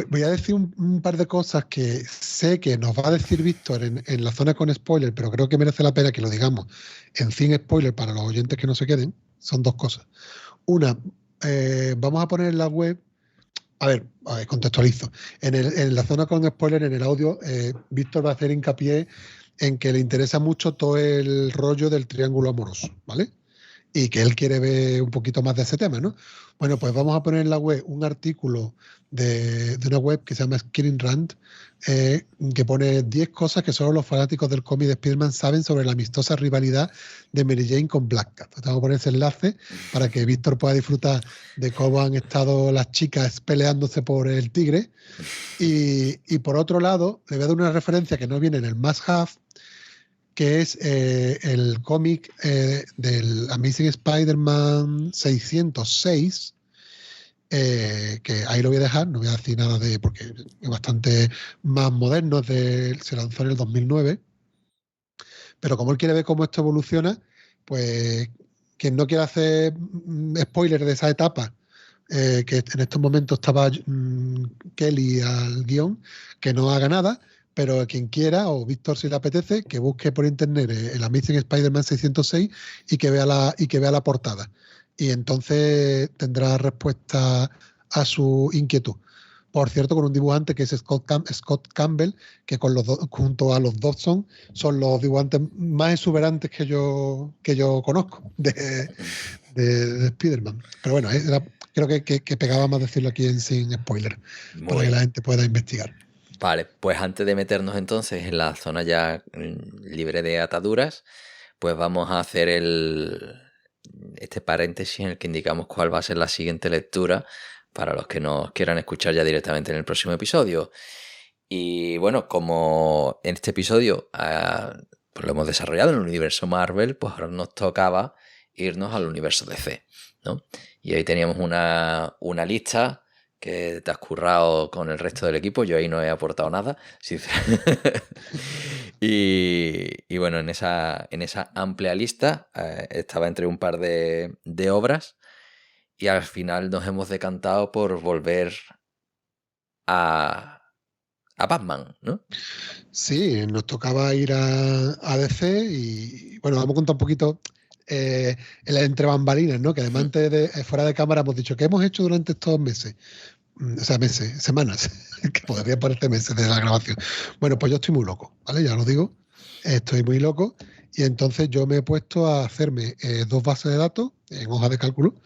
Voy a decir un par de cosas que sé que nos va a decir Víctor en la zona con spoiler, pero creo que merece la pena que lo digamos en sin spoiler para los oyentes que no se queden. Son dos cosas. Una, vamos a poner en la web, a ver, contextualizo. En la zona con spoiler, en el audio, Víctor va a hacer hincapié en que le interesa mucho todo el rollo del triángulo amoroso, ¿vale? Y que él quiere ver un poquito más de ese tema, ¿no? Bueno, pues vamos a poner en la web un artículo de una web que se llama Screen Rant, que pone 10 cosas que solo los fanáticos del cómic de Spider-Man saben sobre la amistosa rivalidad de Mary Jane con Black Cat. Vamos a poner ese enlace para que Víctor pueda disfrutar de cómo han estado las chicas peleándose por el tigre. Y por otro lado, le voy a dar una referencia que no viene en el Must Have, que es el cómic del Amazing Spider-Man 606, que ahí lo voy a dejar, no voy a decir nada porque es bastante más moderno, se lanzó en el 2009, pero como él quiere ver cómo esto evoluciona, pues quien no quiera hacer spoiler de esa etapa, que en estos momentos estaba Kelly al guión, que no haga nada. Pero quien quiera, o Víctor si le apetece, que busque por internet el Amazing Spider-Man 606 y que vea la portada. Y entonces tendrá respuesta a su inquietud. Por cierto, con un dibujante que es Scott Campbell, que junto a los Dodson son los dibujantes más exuberantes que yo conozco de Spider-Man. Pero bueno, creo que pegaba más decirlo aquí sin spoiler, para que la gente pueda investigar. Vale, pues antes de meternos entonces en la zona ya libre de ataduras, pues vamos a hacer este paréntesis en el que indicamos cuál va a ser la siguiente lectura para los que nos quieran escuchar ya directamente en el próximo episodio. Y bueno, como en este episodio pues lo hemos desarrollado en el universo Marvel, pues ahora nos tocaba irnos al universo DC, ¿no? Y ahí teníamos una lista que te has currado con el resto del equipo. Yo ahí no he aportado nada. Y bueno, en esa amplia lista estaba entre un par de obras y al final nos hemos decantado por volver a Batman, ¿no? Sí, nos tocaba ir a DC y bueno, vamos a contar un poquito entre bambalinas, ¿no? Que además fuera de cámara hemos dicho que hemos hecho durante estos meses. O sea, semanas, que podría parecer meses de la grabación. Bueno, pues yo estoy muy loco, ¿vale? Ya lo digo, estoy muy loco y entonces yo me he puesto a hacerme 2 bases de datos en hoja de cálculo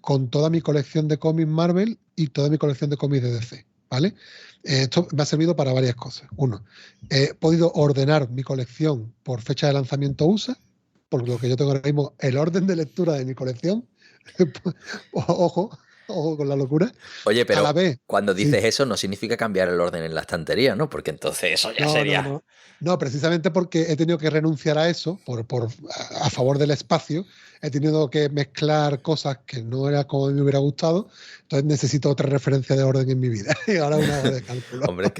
con toda mi colección de cómics Marvel y toda mi colección de cómics de DC, ¿vale? Esto me ha servido para varias cosas. Uno, he podido ordenar mi colección por fecha de lanzamiento USA, por lo que yo tengo ahora mismo el orden de lectura de mi colección. Ojo con la locura. Oye, pero a la vez, cuando dices eso no significa cambiar el orden en la estantería, ¿no? Porque entonces eso ya sería... No, precisamente porque he tenido que renunciar a eso a favor del espacio. He tenido que mezclar cosas que no era como me hubiera gustado. Entonces necesito otra referencia de orden en mi vida. Y ahora una hoja de cálculo. Hombre,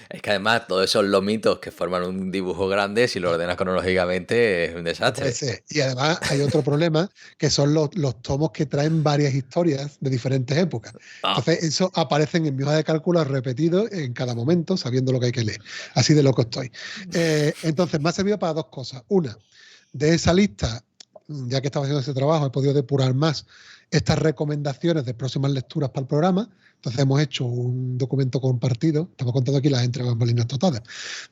es que además todos esos lomitos que forman un dibujo grande, si lo ordenas cronológicamente, es un desastre. Puede ser. Y además hay otro problema, que son los tomos que traen varias historias de diferentes épocas. Entonces eso aparecen en mi hoja de cálculo repetido en cada momento, sabiendo lo que hay que leer. Así de loco estoy. Entonces me ha servido para 2 cosas. Una, de esa lista, ya que estaba haciendo ese trabajo, he podido depurar más estas recomendaciones de próximas lecturas para el programa. Entonces hemos hecho un documento compartido, estamos contando aquí las entre bambalinas totales,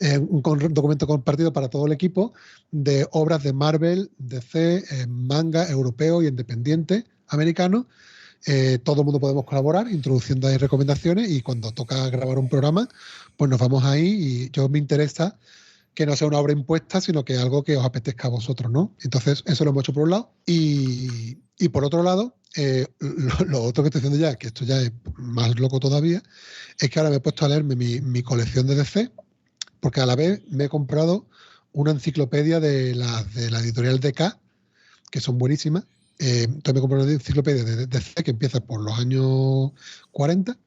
un documento compartido para todo el equipo de obras de Marvel, DC, manga europeo y independiente americano. Todo el mundo podemos colaborar introduciendo ahí recomendaciones y cuando toca grabar un programa, pues nos vamos ahí y yo me interesa que no sea una obra impuesta, sino que algo que os apetezca a vosotros, ¿no? Entonces, eso lo hemos hecho por un lado. Y por otro lado, lo otro que estoy haciendo ya, que esto ya es más loco todavía, es que ahora me he puesto a leerme mi colección de DC, porque a la vez me he comprado una enciclopedia de la editorial DK, que son buenísimas. Entonces me he comprado una enciclopedia de DC que empieza por los años 40.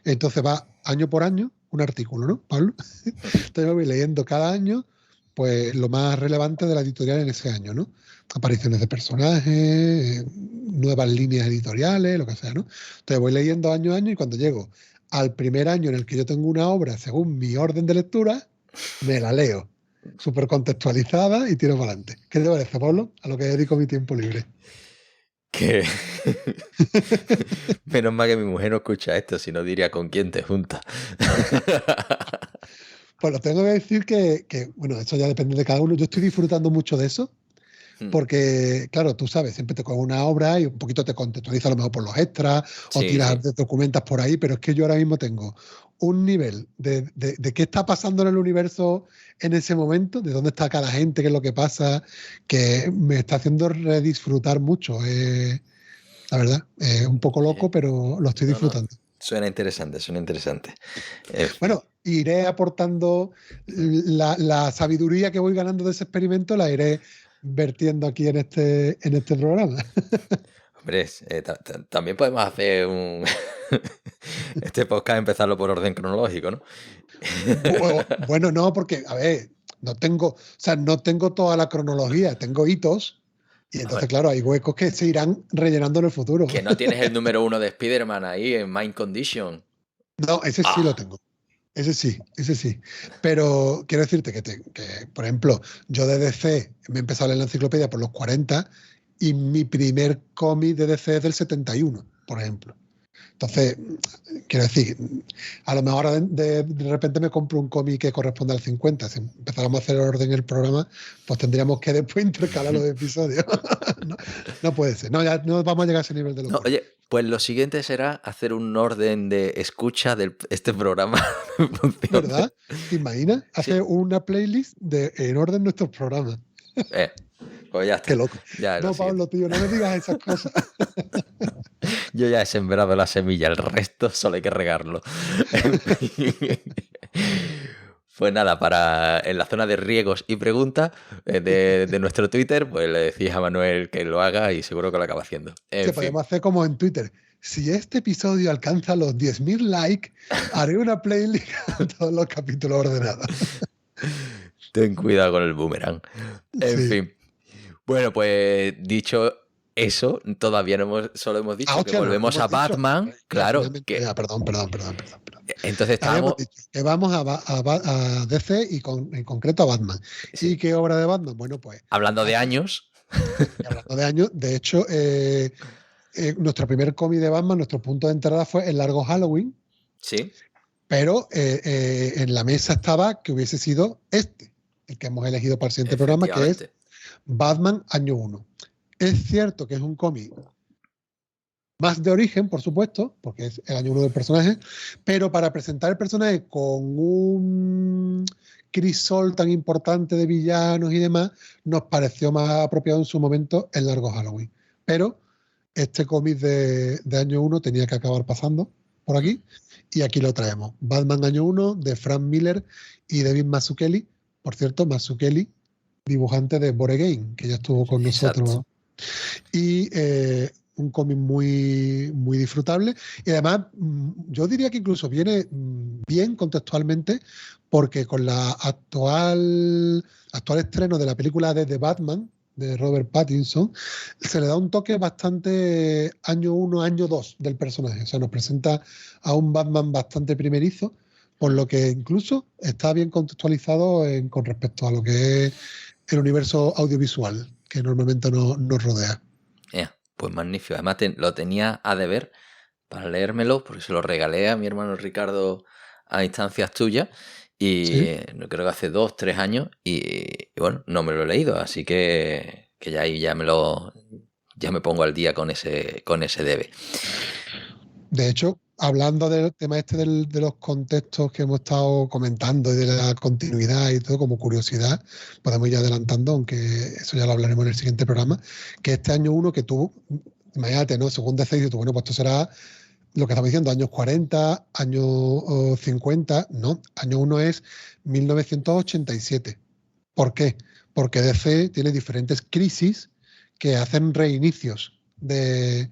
Entonces va año por año un artículo, ¿no, Pablo? Entonces me voy leyendo cada año pues lo más relevante de la editorial en ese año, ¿no? Apariciones de personajes, nuevas líneas editoriales, lo que sea, ¿no? Entonces voy leyendo año a año y cuando llego al primer año en el que yo tengo una obra según mi orden de lectura, me la leo, súper contextualizada y tiro para adelante. ¿Qué te parece, Pablo? A lo que dedico mi tiempo libre. Que menos mal que mi mujer no escucha esto, si no diría con quién te juntas. Pues lo tengo que decir que, bueno, eso ya depende de cada uno. Yo estoy disfrutando mucho de eso, porque, claro, tú sabes, siempre te coges una obra y un poquito te contextualiza a lo mejor por los extras o tiras documentas por ahí, pero es que yo ahora mismo tengo un nivel de qué está pasando en el universo en ese momento, de dónde está cada gente, qué es lo que pasa, que me está haciendo redisfrutar mucho. La verdad, un poco loco, pero lo estoy disfrutando. Suena interesante, suena interesante. Bueno, iré aportando la sabiduría que voy ganando de ese experimento, la iré vertiendo aquí en este programa. Hombre, también podemos hacer este podcast, empezarlo por orden cronológico, ¿no? Bueno, no, porque, a ver, no tengo toda la cronología, tengo hitos. Y entonces, claro, hay huecos que se irán rellenando en el futuro. Que no tienes el número 1 de Spider-Man ahí en Mind Condition. No, ese sí lo tengo. Ese sí. Pero quiero decirte que, por ejemplo, yo de DC me he empezado a leer la enciclopedia por los 40 y mi primer cómic de DC es del 71, por ejemplo. Entonces, quiero decir, a lo mejor ahora de repente me compro un cómic que corresponde al 50. Si empezáramos a hacer orden en el programa, pues tendríamos que después intercalar los episodios. No puede ser. No, ya no vamos a llegar a ese nivel de locura. Oye, pues lo siguiente será hacer un orden de escucha de este programa. ¿Verdad? ¿Te imaginas? Hacer una playlist en orden nuestros programas. Pues ya está. Qué loco. Ya, no, Pablo, tío, no me digas esas cosas. Yo ya he sembrado la semilla, el resto solo hay que regarlo. Pues nada, en la zona de riegos y preguntas de nuestro Twitter, pues le decís a Manuel que lo haga y seguro que lo acaba haciendo. Podemos hacer como en Twitter. Si este episodio alcanza los 10.000 likes, haré una playlist con todos los capítulos ordenados. Ten cuidado con el boomerang. En fin. Bueno, pues dicho eso, todavía solo hemos dicho que volvemos a Batman. Claro. Perdón. Entonces estábamos... que vamos a DC y en concreto a Batman. Sí. ¿Y qué obra de Batman? Bueno, pues... Hablando de años. De hecho, nuestro primer cómic de Batman, nuestro punto de entrada fue El Largo Halloween. Sí. Pero en la mesa estaba que hubiese sido el que hemos elegido para el siguiente programa, que es Batman Año 1. Es cierto que es un cómic más de origen, por supuesto, porque es el año 1 del personaje, pero para presentar el personaje con un crisol tan importante de villanos y demás, nos pareció más apropiado en su momento El Largo Halloween. Pero este cómic de año 1 tenía que acabar pasando por aquí, y aquí lo traemos. Batman Año 1 de Frank Miller y David Mazzucchelli. Por cierto, Mazzucchelli, dibujante de Board-Again, que ya estuvo con nosotros. Y un cómic muy, muy disfrutable. Y además, yo diría que incluso viene bien contextualmente, porque con la actual estreno de la película de The Batman, de Robert Pattinson, se le da un toque bastante año 1, año 2 del personaje. O sea, nos presenta a un Batman bastante primerizo, por lo que incluso está bien contextualizado con respecto a lo que es el universo audiovisual que normalmente nos rodea. Pues magnífico. Además lo tenía a deber para leérmelo, porque se lo regalé a mi hermano Ricardo a instancias tuyas, y ¿sí? Creo que hace 2-3 años, y bueno, no me lo he leído, así que ya me pongo al día con ese debe. De hecho, hablando del tema de los contextos que hemos estado comentando y de la continuidad y todo, como curiosidad, podemos ir adelantando, aunque eso ya lo hablaremos en el siguiente programa, que este año 1 que tú, imagínate, ¿no? Según DC, tú, bueno, pues esto será lo que estamos diciendo, años 40, años 50, no, año 1 es 1987. ¿Por qué? Porque DC tiene diferentes crisis que hacen reinicios de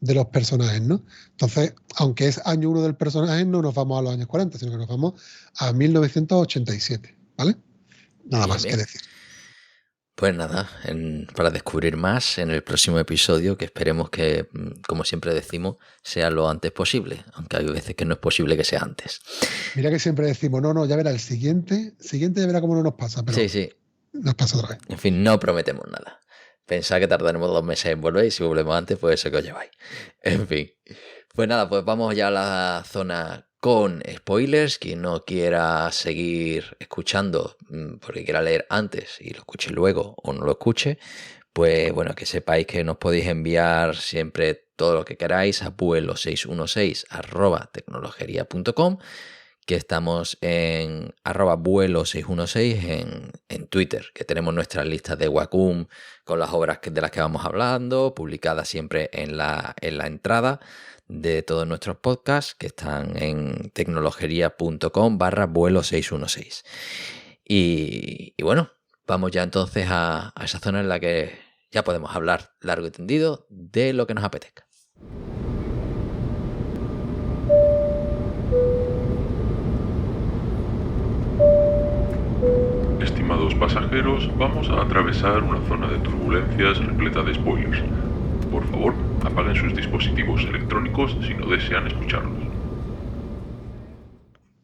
los personajes, ¿no? Entonces, aunque es año 1 del personaje, no nos vamos a los años 40, sino que nos vamos a 1987, ¿vale? Nada más que decir. Pues nada, para descubrir más en el próximo episodio, que esperemos que, como siempre decimos, sea lo antes posible, aunque hay veces que no es posible que sea antes. Mira que siempre decimos, no, ya verá, el siguiente ya verá cómo no nos pasa, pero sí. Nos pasa otra vez. En fin, no prometemos nada. Pensad que tardaremos 2 meses en volver, y si volvemos antes, pues eso que os lleváis. En fin. Pues nada, pues vamos ya a la zona con spoilers. Quien no quiera seguir escuchando porque quiera leer antes y lo escuche luego o no lo escuche, pues bueno, que sepáis que nos podéis enviar siempre todo lo que queráis a vuelo616@tecnologería.com, que estamos en @vuelo616 en Twitter, que tenemos nuestras listas de Wacom con las obras de las que vamos hablando, publicadas siempre en la entrada de todos nuestros podcasts, que están en tecnologería.com/vuelo616. Y bueno, vamos ya entonces a esa zona en la que ya podemos hablar largo y tendido de lo que nos apetezca. Estimados pasajeros, vamos a atravesar una zona de turbulencias repleta de spoilers. Por favor, apaguen sus dispositivos electrónicos si no desean escucharlos.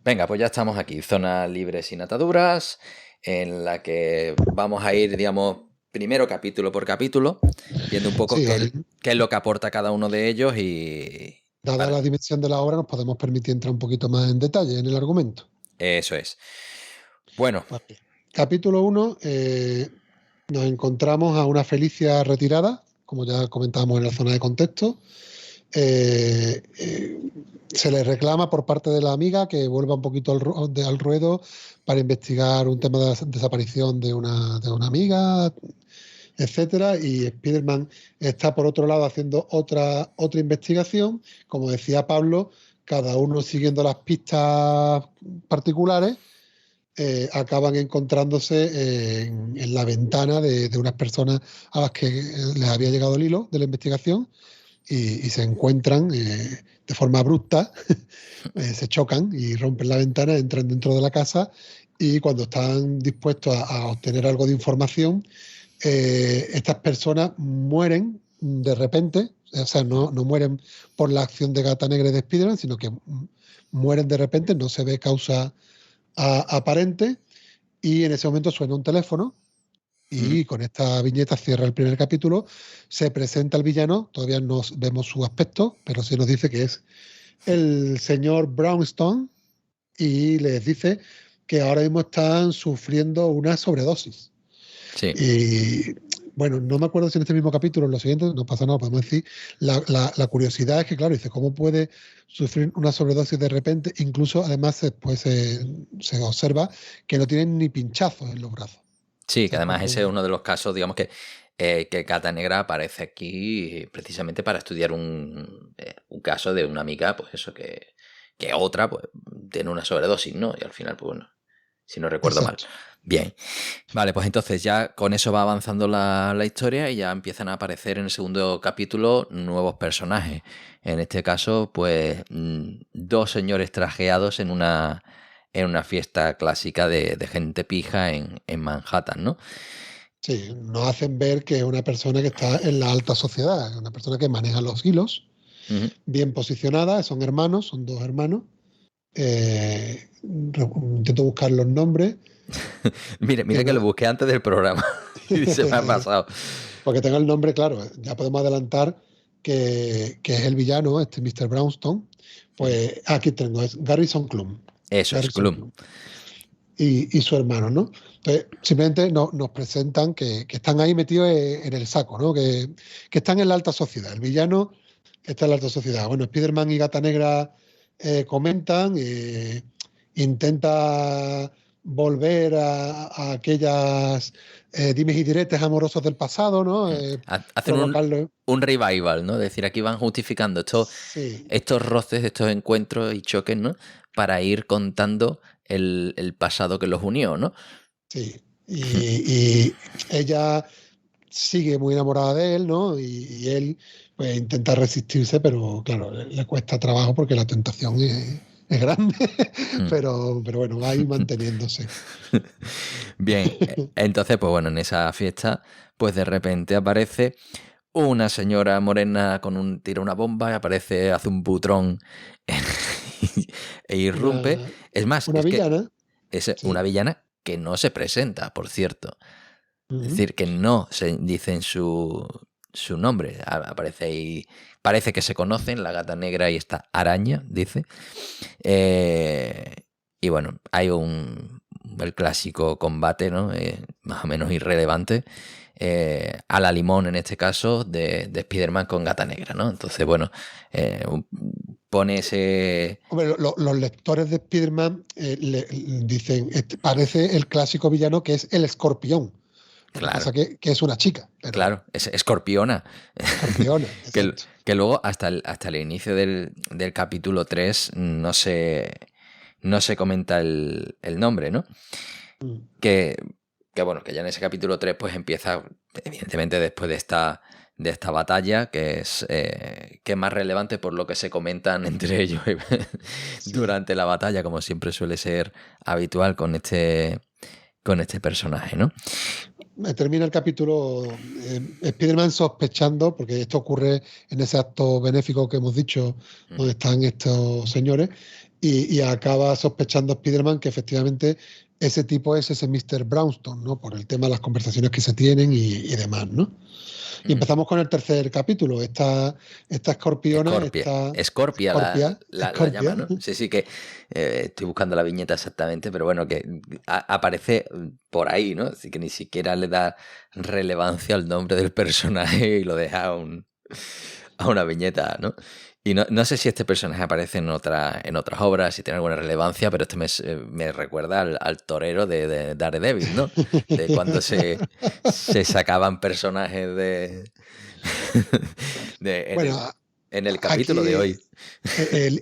Venga, pues ya estamos aquí, zona libre sin ataduras, en la que vamos a ir, digamos, primero capítulo por capítulo, viendo un poco qué es lo que aporta cada uno de ellos y Dada Vale. la dimensión de la obra, nos podemos permitir entrar un poquito más en detalle en el argumento. Eso es. Bueno, Vale. Capítulo 1, nos encontramos a una Felicia retirada, como ya comentábamos en la zona de contexto. Se le reclama por parte de la amiga que vuelva un poquito al ruedo para investigar un tema de desaparición de una amiga, etcétera, y Spider-Man está por otro lado haciendo otra investigación, como decía Pablo, cada uno siguiendo las pistas particulares. Acaban encontrándose en la ventana de unas personas a las que les había llegado el hilo de la investigación y se encuentran de forma abrupta, se chocan y rompen la ventana, entran dentro de la casa y cuando están dispuestos a obtener algo de información, estas personas mueren de repente, o sea, no mueren por la acción de Gata Negra y de Spider-Man, sino que mueren de repente, no se ve causa aparente, y en ese momento suena un teléfono y con esta viñeta cierra el primer capítulo. Se presenta el villano, todavía no vemos su aspecto, pero sí nos dice que es el señor Brownstone y les dice que ahora mismo están sufriendo una sobredosis. sí. Y bueno, no me acuerdo si en este mismo capítulo o en los siguientes, no pasa nada, podemos decir. La curiosidad es que, claro, dice, ¿cómo puede sufrir una sobredosis de repente? Incluso, además, después se observa que no tienen ni pinchazos en los brazos. Sí, O que sea, además ese es uno de los casos, digamos que Gata Negra aparece aquí precisamente para estudiar un caso de una amiga, pues eso, que otra pues tiene una sobredosis, ¿no? Y al final, pues bueno, si no recuerdo Exacto. mal. Bien. Vale, pues entonces ya con eso va avanzando la historia y ya empiezan a aparecer en el segundo capítulo nuevos personajes. En este caso, pues dos señores trajeados en una fiesta clásica de gente pija en Manhattan, ¿no? Sí, nos hacen ver que es una persona que está en la alta sociedad, una persona que maneja los hilos, bien posicionada, son hermanos, son dos hermanos. Intento buscar los nombres. Mira que lo busqué antes del programa y se me ha pasado. Porque tengo el nombre, claro, ya podemos adelantar que es el villano, este Mr. Brownstone. Pues aquí tengo, es Garrison Klum. Eso es, Garrison Klum. Y su hermano, ¿no? Entonces, simplemente nos presentan que están ahí metidos en el saco, ¿no? Que están en la alta sociedad. El villano está en la alta sociedad. Bueno, Spider-Man y Gata Negra comentan, intenta volver a aquellas dimes y diretes amorosos del pasado, ¿no? Hacen un revival, ¿no? Es decir, aquí van justificando Sí. estos roces, estos encuentros y choques, ¿no? Para ir contando el pasado que los unió, ¿no? Sí. Y ella sigue muy enamorada de él, ¿no? Y él pues intenta resistirse, pero claro, le cuesta trabajo porque la tentación es grande, pero bueno, va ahí manteniéndose. Bien, entonces, pues bueno, en esa fiesta, pues de repente aparece una señora morena tira una bomba y aparece, hace un butrón e irrumpe. Es más, Una es villana. que es Sí. una villana que no se presenta, por cierto. Uh-huh. Es decir, que no se dicen su nombre. Aparece ahí, parece que se conocen, la Gata Negra y esta araña, dice. Y bueno, hay el clásico combate, ¿no? Más o menos irrelevante. A la limón, en este caso, de Spider-Man con Gata Negra, ¿no? Entonces, bueno, pone ese... Hombre, los lectores de Spider-Man le dicen, parece el clásico villano que es el Escorpión. Lo que pasa que es una chica. Pero claro, es Escorpiona. Escorpiona, que luego hasta el inicio del capítulo 3 no se comenta el nombre, ¿no? Que bueno, que ya en ese capítulo 3 pues empieza, evidentemente, después de esta batalla, que es más relevante por lo que se comentan entre ellos durante la batalla, como siempre suele ser habitual con este personaje, ¿no? Termina el capítulo Spider-Man sospechando, porque esto ocurre en ese acto benéfico que hemos dicho, donde están estos señores, y acaba sospechando Spider-Man que efectivamente ese tipo es ese Mr. Brownstone, ¿no? Por el tema de las conversaciones que se tienen y demás, ¿no? Y empezamos con el tercer capítulo. Esta escorpiona, Scorpia la llama, Scorpia. ¿no? Sí, sí, que estoy buscando la viñeta exactamente, pero bueno, que aparece por ahí, ¿no? Así que ni siquiera le da relevancia al nombre del personaje y lo deja a una viñeta, ¿no? Y no sé si este personaje aparece en otras obras, si tiene alguna relevancia, pero me recuerda al torero de Daredevil, ¿no? De cuando se sacaban personajes Bueno, en el capítulo de aquí hoy.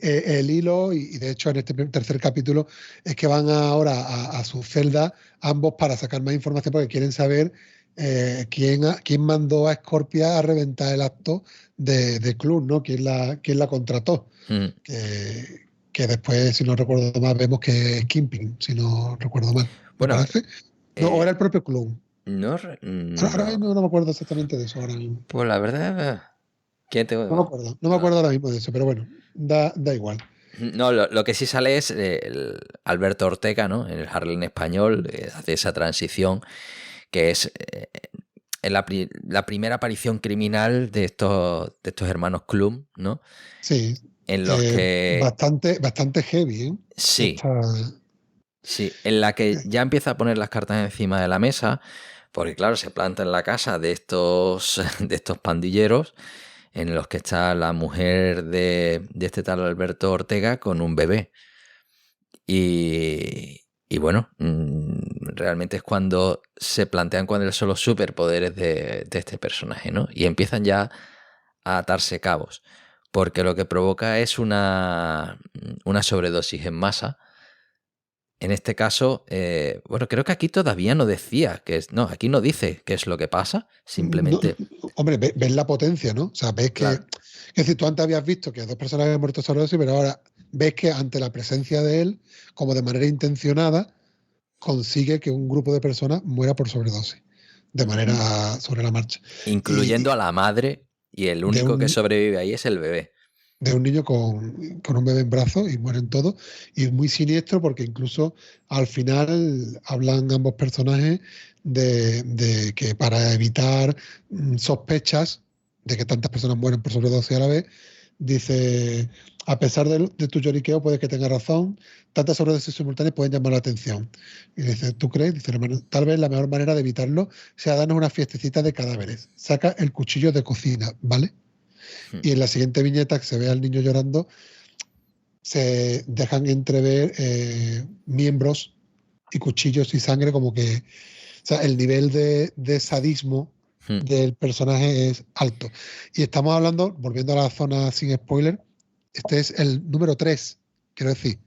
el hilo, y de hecho en este tercer capítulo, es que van ahora a su celda ambos para sacar más información porque quieren saber quién mandó a Scorpia a reventar el acto de club, ¿no? ¿Quién la contrató? Mm. Que después, si no recuerdo mal, vemos que es Kingpin, si no recuerdo mal. ¿Me Bueno, parece? No, o era el propio club. Ahora no. no me acuerdo exactamente de eso ahora mismo. Pues la verdad, ¿quién te No me acuerdo ahora mismo de eso, pero bueno, da igual. No, lo que sí sale es el Alberto Ortega, ¿no? En el Harlem español, hace esa transición que es la primera aparición criminal de estos hermanos Klum, ¿no? Sí, En los que bastante heavy, ¿eh? sí, en la que ya empieza a poner las cartas encima de la mesa, porque claro, se planta en la casa de estos pandilleros, en los que está la mujer de este tal Alberto Ortega con un bebé. Y bueno, realmente es cuando se plantean cuáles son los superpoderes de este personaje, ¿no? Y empiezan ya a atarse cabos, porque lo que provoca es una sobredosis en masa. En este caso, bueno, creo que aquí todavía no decía aquí no dice qué es lo que pasa, simplemente... Hombre, ves la potencia, ¿no? O sea, ves que... Claro. Es decir, tú antes habías visto que dos personas habían muerto de sobredosis, pero ahora ves que ante la presencia de él, como de manera intencionada, consigue que un grupo de personas muera por sobredosis, de manera sobre la marcha. Incluyendo Y a la madre, y el único que sobrevive ahí es el bebé. de un niño con un bebé en brazos y mueren todos. Y es muy siniestro porque incluso al final hablan ambos personajes de que para evitar sospechas de que tantas personas mueren por sobredosis a la vez, dice, a pesar de tu lloriqueo puede que tenga razón, tantas sobredosis simultáneas pueden llamar la atención. Y dice, ¿tú crees? Dice, hermano, tal vez la mejor manera de evitarlo sea darnos una fiestecita de cadáveres. Saca el cuchillo de cocina, ¿vale? Y en la siguiente viñeta que se ve al niño llorando, se dejan entrever miembros y cuchillos y sangre, como que, o sea, el nivel de sadismo del personaje es alto. Y estamos hablando, volviendo a la zona sin spoiler, este es el número 3, quiero decir.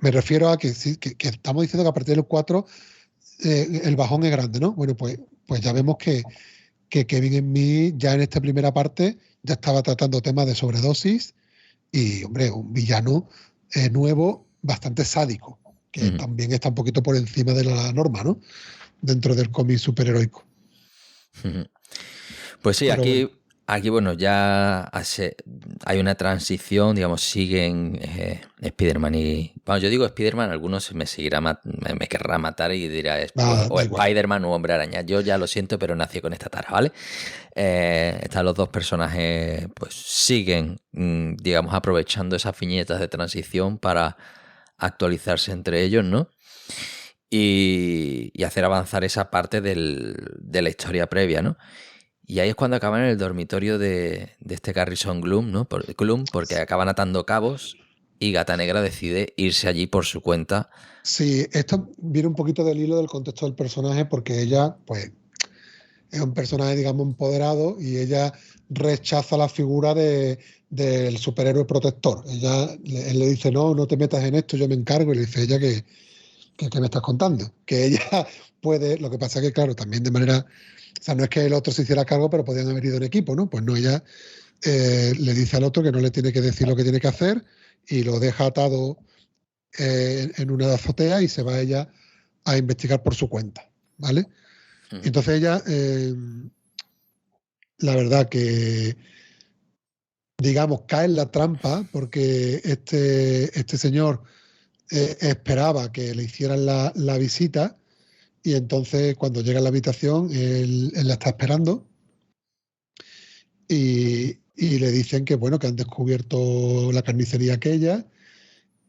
Me refiero a que estamos diciendo que a partir del 4 el bajón es grande, ¿no? Bueno, pues ya vemos que Kevin Smith ya en esta primera parte ya estaba tratando temas de sobredosis y, hombre, un villano nuevo, bastante sádico, que también está un poquito por encima de la norma, ¿no? Dentro del cómic superheroico. Pues sí, aquí bueno, ya hay una transición, digamos, siguen Spider-Man y... Bueno, yo digo Spider-Man, algunos me querrá matar y dirá o Spider-Man o Hombre Araña. Yo ya lo siento, pero nací con esta tara, ¿vale? Están los dos personajes, pues siguen, digamos, aprovechando esas viñetas de transición para actualizarse entre ellos, ¿no? Y hacer avanzar esa parte de la historia previa, ¿no? Y ahí es cuando acaban en el dormitorio de este Garrison Klum, ¿no? Porque acaban atando cabos y Gata Negra decide irse allí por su cuenta. Sí, esto viene un poquito del hilo del contexto del personaje, porque ella, pues, es un personaje, digamos, empoderado y ella rechaza la figura del superhéroe protector. Él le dice, no te metas en esto, yo me encargo, y le dice ella que me estás contando, que ella puede, lo que pasa que, claro, también de manera... O sea, no es que el otro se hiciera cargo, pero podían haber ido en equipo, ¿no? Pues no, ella le dice al otro que no le tiene que decir lo que tiene que hacer y lo deja atado en una azotea y se va ella a investigar por su cuenta, ¿vale? Y entonces ella, la verdad que, digamos, cae en la trampa porque este señor esperaba que le hicieran la visita y entonces cuando llega a la habitación él la está esperando y le dicen que bueno, que han descubierto la carnicería aquella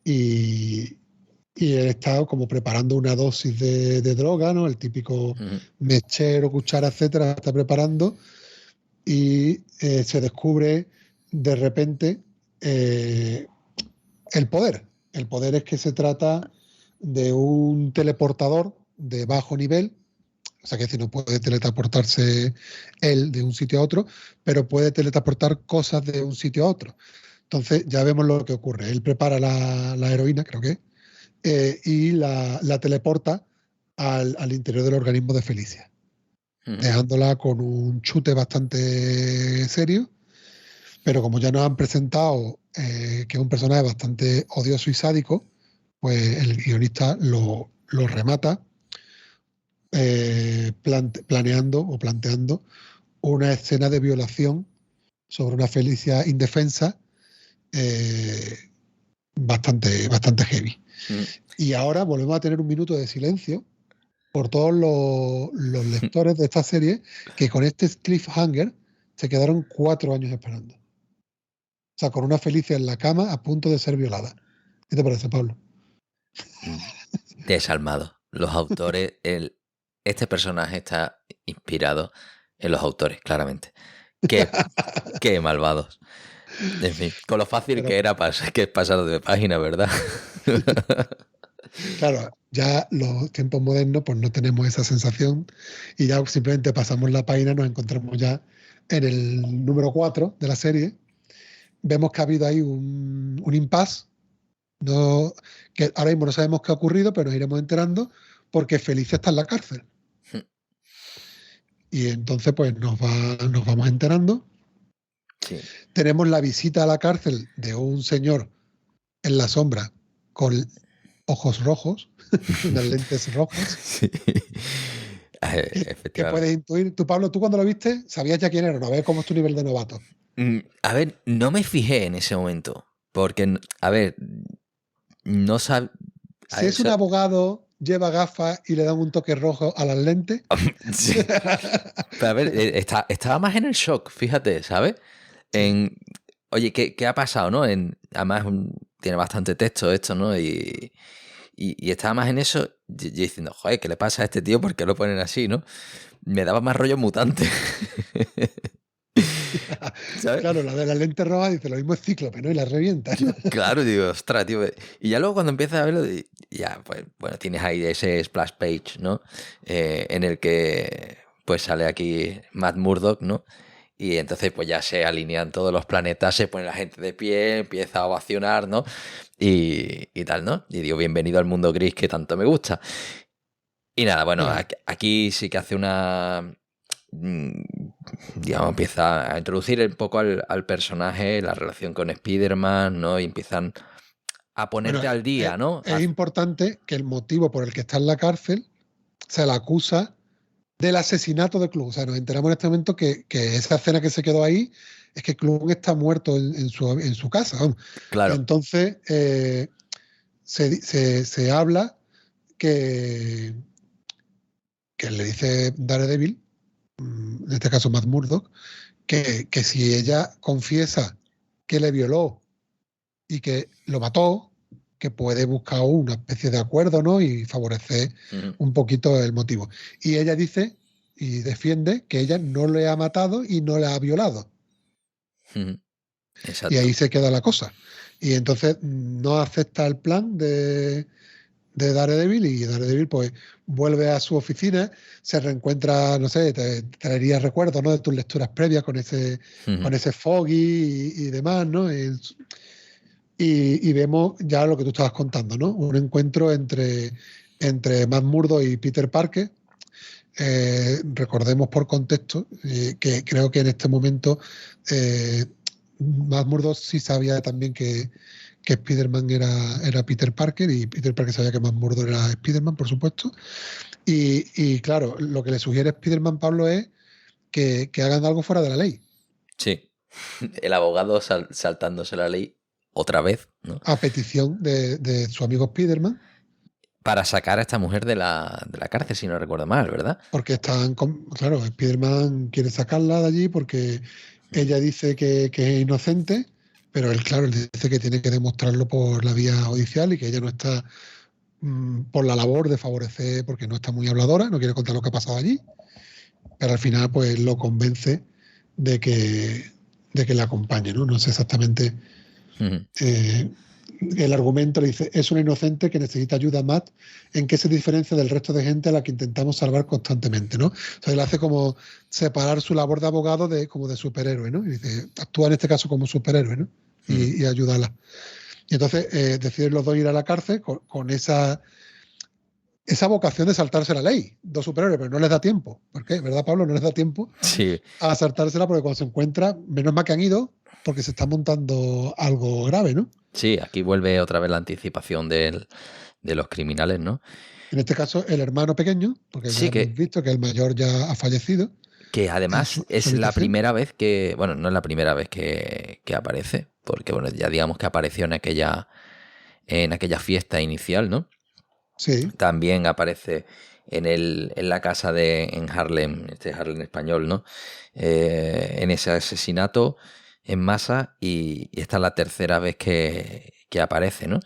y, y él está como preparando una dosis de droga, ¿no? El típico mechero, cuchara, etcétera, está preparando y se descubre de repente el poder. El poder es que se trata de un teleportador de bajo nivel, o sea que decir, no puede teletransportarse él de un sitio a otro, pero puede teletransportar cosas de un sitio a otro. Entonces ya vemos lo que ocurre. Él prepara la heroína, creo que, y la teleporta al interior del organismo de Felicia, dejándola con un chute bastante serio, pero como ya nos han presentado que es un personaje bastante odioso y sádico, pues el guionista lo remata planteando una escena de violación sobre una Felicia indefensa bastante heavy. Y ahora volvemos a tener un minuto de silencio por todos los lectores de esta serie que con este cliffhanger se quedaron 4 años esperando. O sea, con una Felicia en la cama a punto de ser violada. ¿Qué te parece, Pablo? Desalmado. Los autores, este personaje está inspirado en los autores, claramente. Qué malvados. En fin, con lo fácil que era pasar de página, ¿verdad? Claro, ya los tiempos modernos pues no tenemos esa sensación y ya simplemente pasamos la página, nos encontramos ya en el número 4 de la serie. Vemos que ha habido ahí un impasse, que ahora mismo no sabemos qué ha ocurrido, pero nos iremos enterando porque Felicia está en la cárcel. Y entonces pues nos vamos enterando. Sí. Tenemos la visita a la cárcel de un señor en la sombra con ojos rojos, unas lentes rojas. Sí. ¿Qué puedes intuir? Tú, Pablo, tú cuando lo viste, sabías ya quién era, ¿no? A ver cómo es tu nivel de novato. A ver, no me fijé en ese momento, porque, a ver, no sabía... Si es un abogado, lleva gafas y le dan un toque rojo a las lentes. Sí. Pero a ver, estaba más en el shock, fíjate, ¿sabes? Oye, ¿qué ha pasado, no? Además, tiene bastante texto esto, ¿no? Y estaba más en eso, yo diciendo, joder, ¿qué le pasa a este tío? ¿Por qué lo ponen así, no? Me daba más rollo mutante. ¿Sabes? Claro, la de la lente roja dice, lo mismo es Cíclope, ¿no? Y la revienta. Claro, digo, ostras, tío. Y ya luego cuando empiezas a verlo, ya, pues, bueno, tienes ahí ese splash page, ¿no? En el que, pues, sale aquí Matt Murdock, ¿no? Y entonces, pues, ya se alinean todos los planetas, se pone la gente de pie, empieza a ovacionar, ¿no? Y tal, ¿no? Y digo, bienvenido al mundo gris que tanto me gusta. Y nada, bueno, aquí sí que hace una... digamos, empieza a introducir un poco al personaje, la relación con Spider-Man, ¿no? Y empiezan a ponerte al día, ¿no? Es importante que el motivo por el que está en la cárcel se le acusa del asesinato de Klum. O sea, nos enteramos en este momento que esa escena que se quedó ahí es que Klum está muerto en su casa. Vamos. Claro. Entonces, se habla que le dice Daredevil, en este caso Matt Murdock, que si ella confiesa que le violó y que lo mató, que puede buscar una especie de acuerdo, ¿no? Y favorecer un poquito el motivo. Y ella dice y defiende que ella no le ha matado y no le ha violado. Exacto. Y ahí se queda la cosa. Y entonces no acepta el plan de Daredevil y Daredevil pues vuelve a su oficina, se reencuentra, no sé, te traería recuerdos, ¿no? De tus lecturas previas con ese Foggy y demás, ¿no? Y vemos ya lo que tú estabas contando, ¿no? Un encuentro entre Matt Murdock y Peter Parker. Recordemos por contexto que creo que en este momento Matt Murdock sí sabía también que Spider-Man era Peter Parker y Peter Parker sabía que Matt Murdock era Spider-Man, por supuesto. Y claro, lo que le sugiere Spider-Man, Pablo, es que hagan algo fuera de la ley. Sí. El abogado saltándose la ley otra vez, ¿no? A petición de su amigo Spiderman. Para sacar a esta mujer de la cárcel, si no recuerdo mal, ¿verdad? Porque claro, Spiderman quiere sacarla de allí porque ella dice que es inocente, pero él, claro, él dice que tiene que demostrarlo por la vía judicial y que ella no está por la labor de favorecer, porque no está muy habladora, no quiere contar lo que ha pasado allí, pero al final pues lo convence de que le acompañe, ¿no? No sé exactamente el argumento, le dice, es una inocente que necesita ayuda a Matt, ¿en qué se diferencia del resto de gente a la que intentamos salvar constantemente, ¿no? Entonces él hace como separar su labor de abogado como de superhéroe, ¿no? Y dice, actúa en este caso como superhéroe, ¿no? Y ayúdala. Y entonces deciden los dos ir a la cárcel con esa vocación de saltarse la ley, dos superhéroes, pero no les da tiempo. ¿Por qué? ¿Verdad, Pablo? No les da tiempo a saltársela porque cuando se encuentra, menos mal que han ido, porque se está montando algo grave, ¿no? Sí, aquí vuelve otra vez la anticipación de los criminales, ¿no? En este caso, el hermano pequeño, porque ya hemos visto que el mayor ya ha fallecido. Que además es la primera vez que, bueno, no es la primera vez que aparece, porque bueno, ya digamos que apareció en aquella fiesta inicial, ¿no? Sí. También aparece en la casa en Harlem, este Harlem español, ¿no? En ese asesinato en masa y esta es la tercera vez que aparece, ¿no?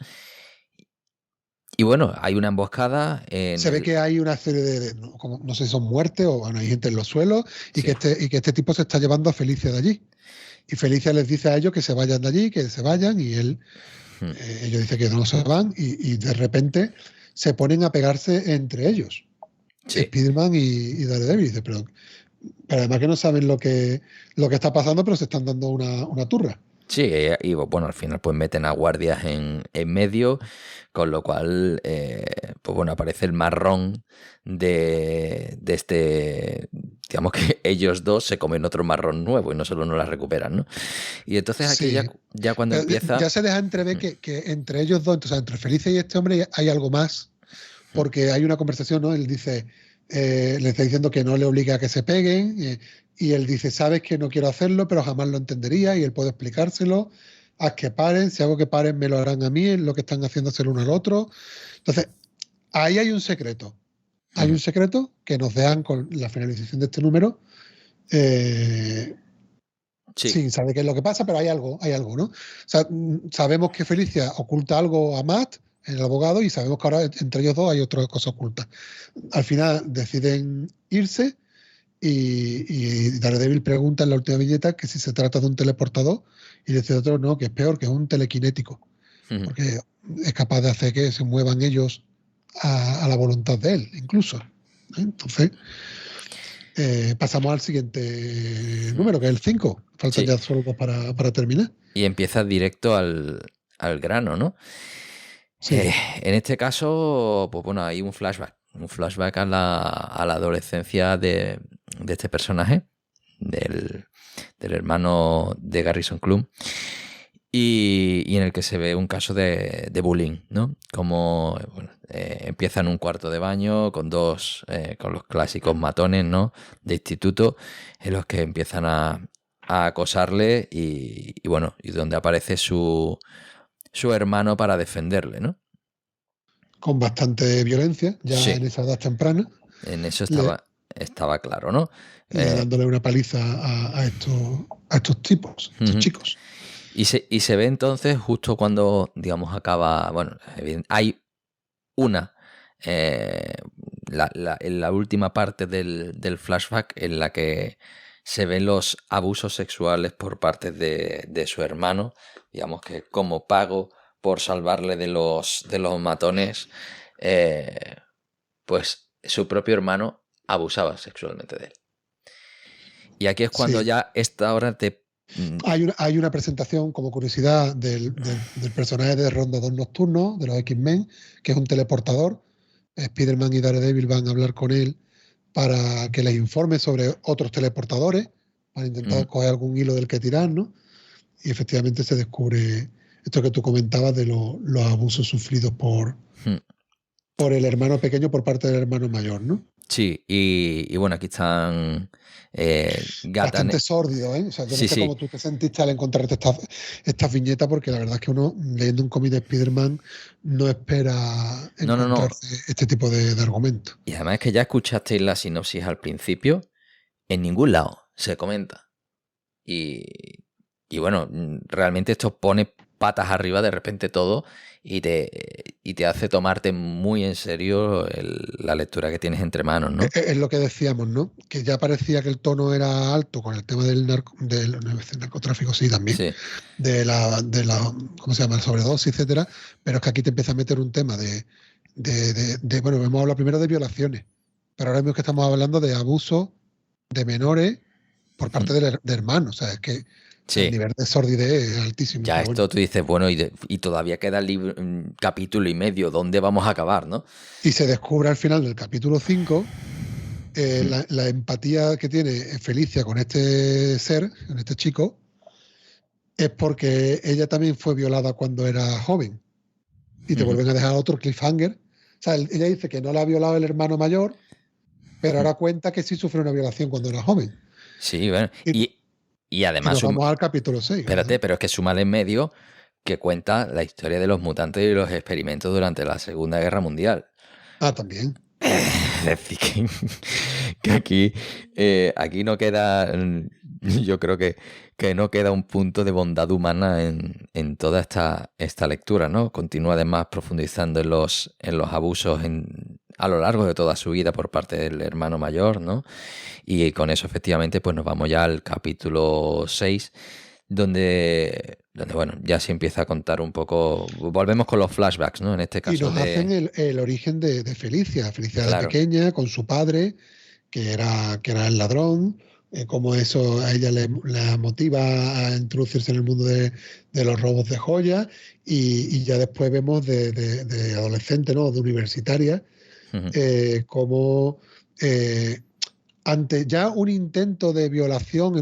Y bueno, hay una emboscada. Se ve que hay una serie de no sé si son muertes o bueno, hay gente en los suelos y que este tipo se está llevando a Felicia de allí. Y Felicia les dice a ellos que se vayan de allí, que se vayan y ellos dicen que no se van y de repente se ponen a pegarse entre ellos. Sí. Spiderman y Daredevil. Dice, pero además que no saben lo que está pasando, pero se están dando una turra. Sí, y bueno, al final pues meten a guardias en medio, con lo cual, pues bueno, aparece el marrón de este, digamos que ellos dos se comen otro marrón nuevo y no solo no la recuperan, ¿no? Y entonces aquí ya cuando empieza... Ya se deja entrever que entre ellos dos, entonces entre Felicia y este hombre hay algo más, porque hay una conversación, ¿no? Él dice, le está diciendo que no le obliga a que se peguen, y él dice, sabes que no quiero hacerlo, pero jamás lo entendería, y él puede explicárselo, haz que paren, si hago que paren me lo harán a mí, es lo que están haciéndose el uno al otro. Entonces, ahí hay un secreto. Hay un secreto que nos dejan con la finalización de este número, sin saber qué es lo que pasa, pero hay algo, ¿no? O sea, sabemos que Felicia oculta algo a Matt, el abogado, y sabemos que ahora entre ellos dos hay otra cosa oculta. Al final deciden irse y Daredevil pregunta en la última viñeta que si se trata de un teleportador y dice otro no, que es peor, que es un telequinético, porque es capaz de hacer que se muevan ellos a la voluntad de él, incluso. Entonces, pasamos al siguiente número, que es el 5. Faltan ya solo dos para terminar. Y empieza directo al grano, ¿no? Sí. En este caso, pues bueno, hay un flashback a la adolescencia de este personaje, del hermano de Garrison Klum, y en el que se ve un caso de bullying, ¿no? Como bueno, empieza en un cuarto de baño con los clásicos matones, ¿no? De instituto, en los que empiezan a acosarle y bueno, y donde aparece su hermano para defenderle, ¿no? Con bastante violencia, ya en esa edad temprana. En eso estaba claro, ¿no? Dándole una paliza a estos tipos, estos chicos. Y se ve entonces justo cuando, digamos, acaba... Bueno, hay una... en la última parte del flashback en la que se ven los abusos sexuales por parte de su hermano, digamos que como pago por salvarle de los matones, pues su propio hermano abusaba sexualmente de él. Y aquí es cuando ya esta hora te... Hay una presentación, como curiosidad, del personaje de Rondador Nocturno, de los X-Men, que es un teleportador. Spiderman y Daredevil van a hablar con él para que les informe sobre otros teleportadores, para intentar coger algún hilo del que tirar, ¿no? Y efectivamente se descubre esto que tú comentabas de los abusos sufridos por el hermano pequeño por parte del hermano mayor, ¿no? Sí, y bueno, aquí están Gatan. Bastante sórdido, ¿eh? O sea, yo no Sí, sé sí. cómo tú te sentiste al encontrarte estas viñetas, porque la verdad es que uno, leyendo un cómic de Spider-Man, no espera No. encontrarse este tipo de argumentos. Y además es que ya escuchasteis la sinopsis al principio, en ningún lado se comenta. Y bueno, realmente esto pone patas arriba de repente todo y te hace tomarte muy en serio la lectura que tienes entre manos, ¿no? Es lo que decíamos, ¿no? Que ya parecía que el tono era alto con el tema del no iba a decir narcotráfico, sí, también, Sí, ¿cómo se llama? La sobredosis, etcétera, pero es que aquí te empieza a meter un tema bueno, hemos hablado primero de violaciones, pero ahora mismo que estamos hablando de abuso de menores por parte de hermanos, o sea, es que el sí. nivel de sordidez es altísimo, Ya pero bueno. esto tú dices, bueno, y todavía queda capítulo y medio, ¿dónde vamos a acabar, no? Y se descubre al final del capítulo 5 la empatía que tiene Felicia con este ser, con este chico, es porque ella también fue violada cuando era joven. Y te vuelven a dejar otro cliffhanger. O sea, ella dice que no la ha violado el hermano mayor, pero ahora cuenta que sí sufrió una violación cuando era joven. Sí, bueno. Y, Y y además, nos vamos al capítulo 6. espérate, pero es que súmale en medio que cuenta la historia de los mutantes y los experimentos durante la Segunda Guerra Mundial. Ah, también. Es decir, que aquí no queda, yo creo que no queda un punto de bondad humana en toda esta lectura, ¿no? Continúa además profundizando en los abusos a lo largo de toda su vida por parte del hermano mayor, ¿no? Y con eso efectivamente pues nos vamos ya al capítulo 6, donde bueno, ya se empieza a contar un poco, volvemos con los flashbacks, ¿no? En este Y caso nos hacen el origen de Felicia. Felicia de Claro. pequeña, con su padre, que era el ladrón, cómo eso a ella la motiva a introducirse en el mundo de los robos de joyas, y ya después vemos de adolescente, ¿no? De universitaria, cómo ante ya un intento de violación es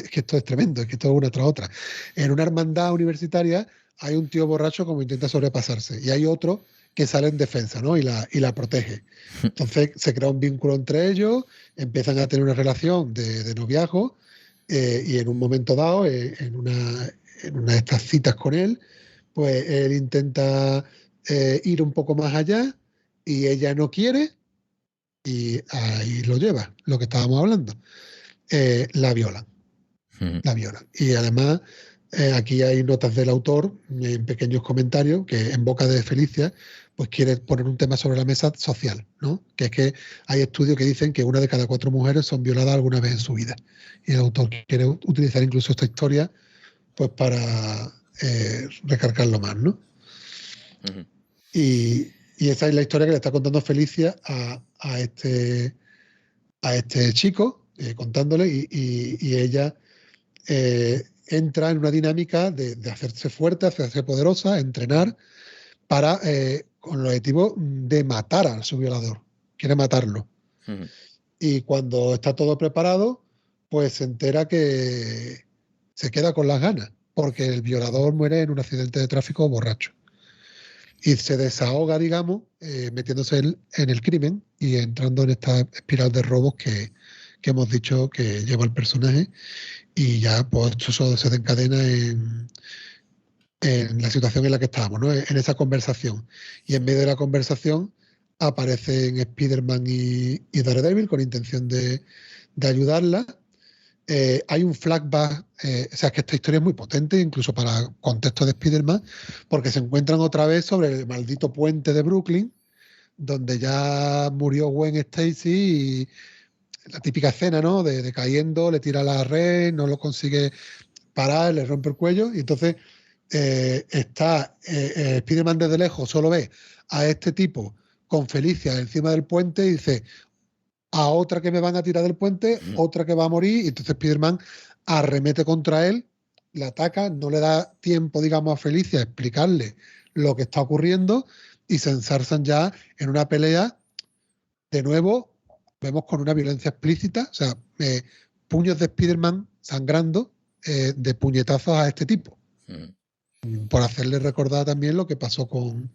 que esto es tremendo, es que esto es una tras otra, en una hermandad universitaria hay un tío borracho como intenta sobrepasarse y hay otro que sale en defensa, ¿no? Y la protege. Entonces se crea un vínculo entre ellos, empiezan a tener una relación de noviazgo, y en un momento dado, en una de estas citas con él, pues él intenta ir un poco más allá y ella no quiere, y ahí lo lleva, lo que estábamos hablando. La violan, la violan. Y además, aquí hay notas del autor en pequeños comentarios que en boca de Felicia pues quiere poner un tema sobre la mesa social, ¿no? Que es que hay estudios que dicen que 1 de cada 4 mujeres son violadas alguna vez en su vida. Y el autor quiere utilizar incluso esta historia pues para recargarlo más, ¿no? Y esa es la historia que le está contando Felicia a este chico, contándole, y ella entra en una dinámica de hacerse fuerte, hacerse poderosa, entrenar con el objetivo de matar a su violador. Quiere matarlo. Y cuando está todo preparado, pues se entera que se queda con las ganas, porque el violador muere en un accidente de tráfico borracho. Y se desahoga, digamos, metiéndose en el crimen y entrando en esta espiral de robos que hemos dicho que lleva el personaje, y ya pues eso se desencadena en la situación en la que estábamos, ¿no? En esa conversación. Y en medio de la conversación aparecen Spider-Man y Daredevil con intención de ayudarla. Hay un flashback, o sea, que esta historia es muy potente, incluso para contexto de Spider-Man, porque se encuentran otra vez sobre el maldito puente de Brooklyn, donde ya murió Gwen Stacy, y la típica escena, ¿no? De cayendo, le tira la red, no lo consigue parar, le rompe el cuello, y entonces está Spider-Man desde lejos, solo ve a este tipo con Felicia encima del puente y dice: a otra que me van a tirar del puente, otra que va a morir, y entonces Spider-Man arremete contra él, le ataca, no le da tiempo, digamos, a Felicia a explicarle lo que está ocurriendo, y se ensarzan ya en una pelea. De nuevo, vemos con una violencia explícita, o sea, puños de Spider-Man sangrando de puñetazos a este tipo, por hacerle recordar también lo que pasó con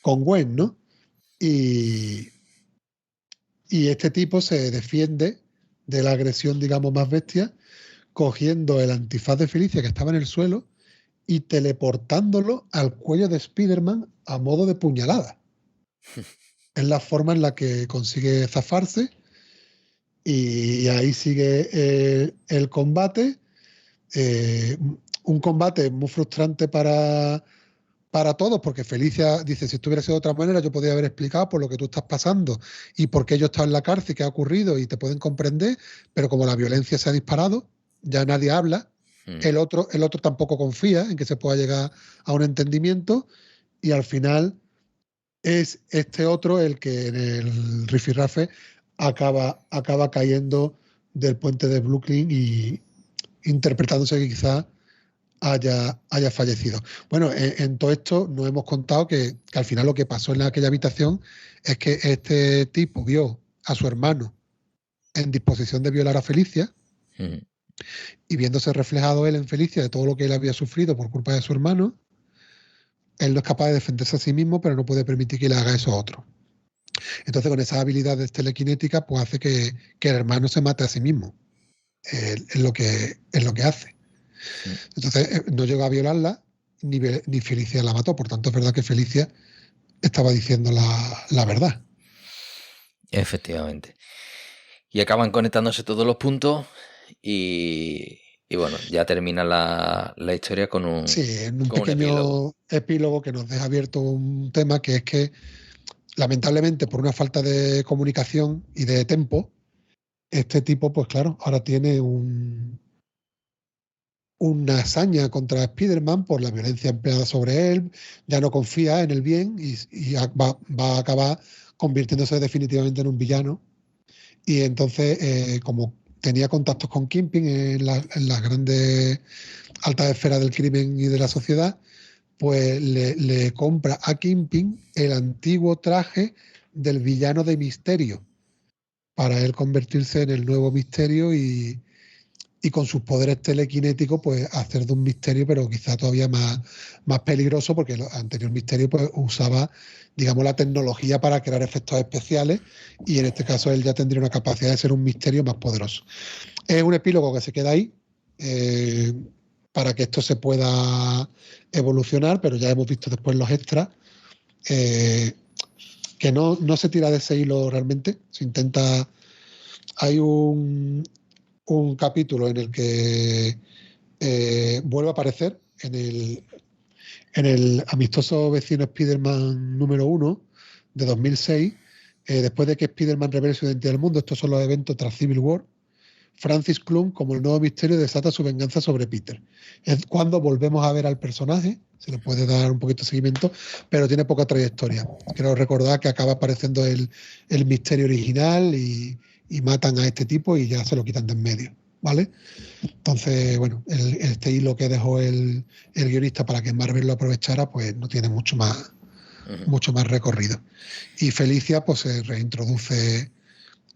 Gwen, ¿no? Y Y este tipo se defiende de la agresión, digamos, más bestia, cogiendo el antifaz de Felicia que estaba en el suelo y teleportándolo al cuello de Spider-Man a modo de puñalada. Es la forma en la que consigue zafarse y ahí sigue el combate. Un combate muy frustrante para todos, porque Felicia dice, si esto hubiera sido de otra manera, yo podría haber explicado por lo que tú estás pasando y por qué yo estaba en la cárcel, qué ha ocurrido y te pueden comprender, pero como la violencia se ha disparado, ya nadie habla, el otro tampoco confía en que se pueda llegar a un entendimiento y al final es este otro el que en el rifirrafe acaba cayendo del puente de Brooklyn y interpretándose que quizás haya fallecido. Bueno, en todo esto nos hemos contado que al final lo que pasó en aquella habitación es que este tipo vio a su hermano en disposición de violar a Felicia y viéndose reflejado él en Felicia de todo lo que él había sufrido por culpa de su hermano, él no es capaz de defenderse a sí mismo, pero no puede permitir que le haga eso a otro. Entonces, con esas habilidades telequinéticas, pues hace que el hermano se mate a sí mismo. Es lo que hace. Entonces, no llegó a violarla, ni Felicia la mató. Por tanto, es verdad que Felicia estaba diciendo la verdad. Efectivamente. Y acaban conectándose todos los puntos y bueno, ya termina la historia con un, Sí, en un con un pequeño epílogo que nos deja abierto un tema que es que, lamentablemente, por una falta de comunicación y de tiempo, este tipo, pues claro, ahora tiene una hazaña contra Spider-Man por la violencia empleada sobre él, ya no confía en el bien y va a acabar convirtiéndose definitivamente en un villano. Y entonces, como tenía contactos con Kingpin en las grandes altas esferas del crimen y de la sociedad, pues le compra a Kingpin el antiguo traje del villano de Misterio para él convertirse en el nuevo Misterio y con sus poderes telequinéticos, pues hacer de un Misterio, pero quizá todavía más peligroso, porque el anterior Misterio pues usaba, digamos, la tecnología para crear efectos especiales, y en este caso él ya tendría una capacidad de ser un Misterio más poderoso. Es un epílogo que se queda ahí, para que esto se pueda evolucionar, pero ya hemos visto después los extras, que no se tira de ese hilo realmente, se intenta... Hay un capítulo en el que vuelve a aparecer en el amistoso vecino Spider-Man número 1 de 2006, después de que Spider-Man revele su identidad al mundo. Estos son los eventos tras Civil War. Francis Klum, como el nuevo Misterio, desata su venganza sobre Peter. Es cuando volvemos a ver al personaje, se le puede dar un poquito de seguimiento, pero tiene poca trayectoria. Quiero recordar que acaba apareciendo el Misterio original y matan a este tipo y ya se lo quitan de en medio, ¿vale? Entonces, bueno, este hilo que dejó el guionista para que Marvel lo aprovechara, pues no tiene mucho más recorrido. Y Felicia, pues se reintroduce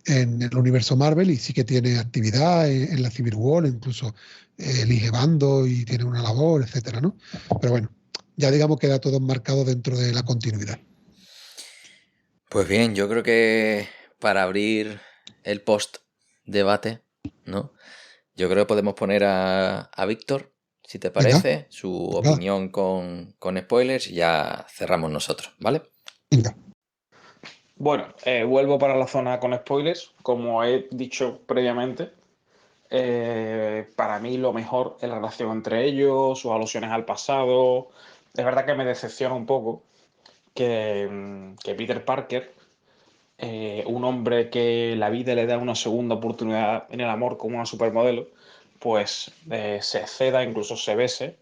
en el universo Marvel y sí que tiene actividad en la Civil War, incluso elige bando y tiene una labor, etcétera, ¿no? Pero bueno, ya digamos queda todo enmarcado dentro de la continuidad. Pues bien, yo creo que para abrir el post-debate, ¿no? Yo creo que podemos poner a Víctor, si te Venga, parece, su venga, opinión con spoilers y ya cerramos nosotros, ¿vale? venga. Bueno, vuelvo para la zona con spoilers. Como he dicho previamente, para mí lo mejor es la relación entre ellos, sus alusiones al pasado. Es verdad que me decepciona un poco que Peter Parker, un hombre que la vida le da una segunda oportunidad en el amor como una supermodelo, pues se ceda, incluso se bese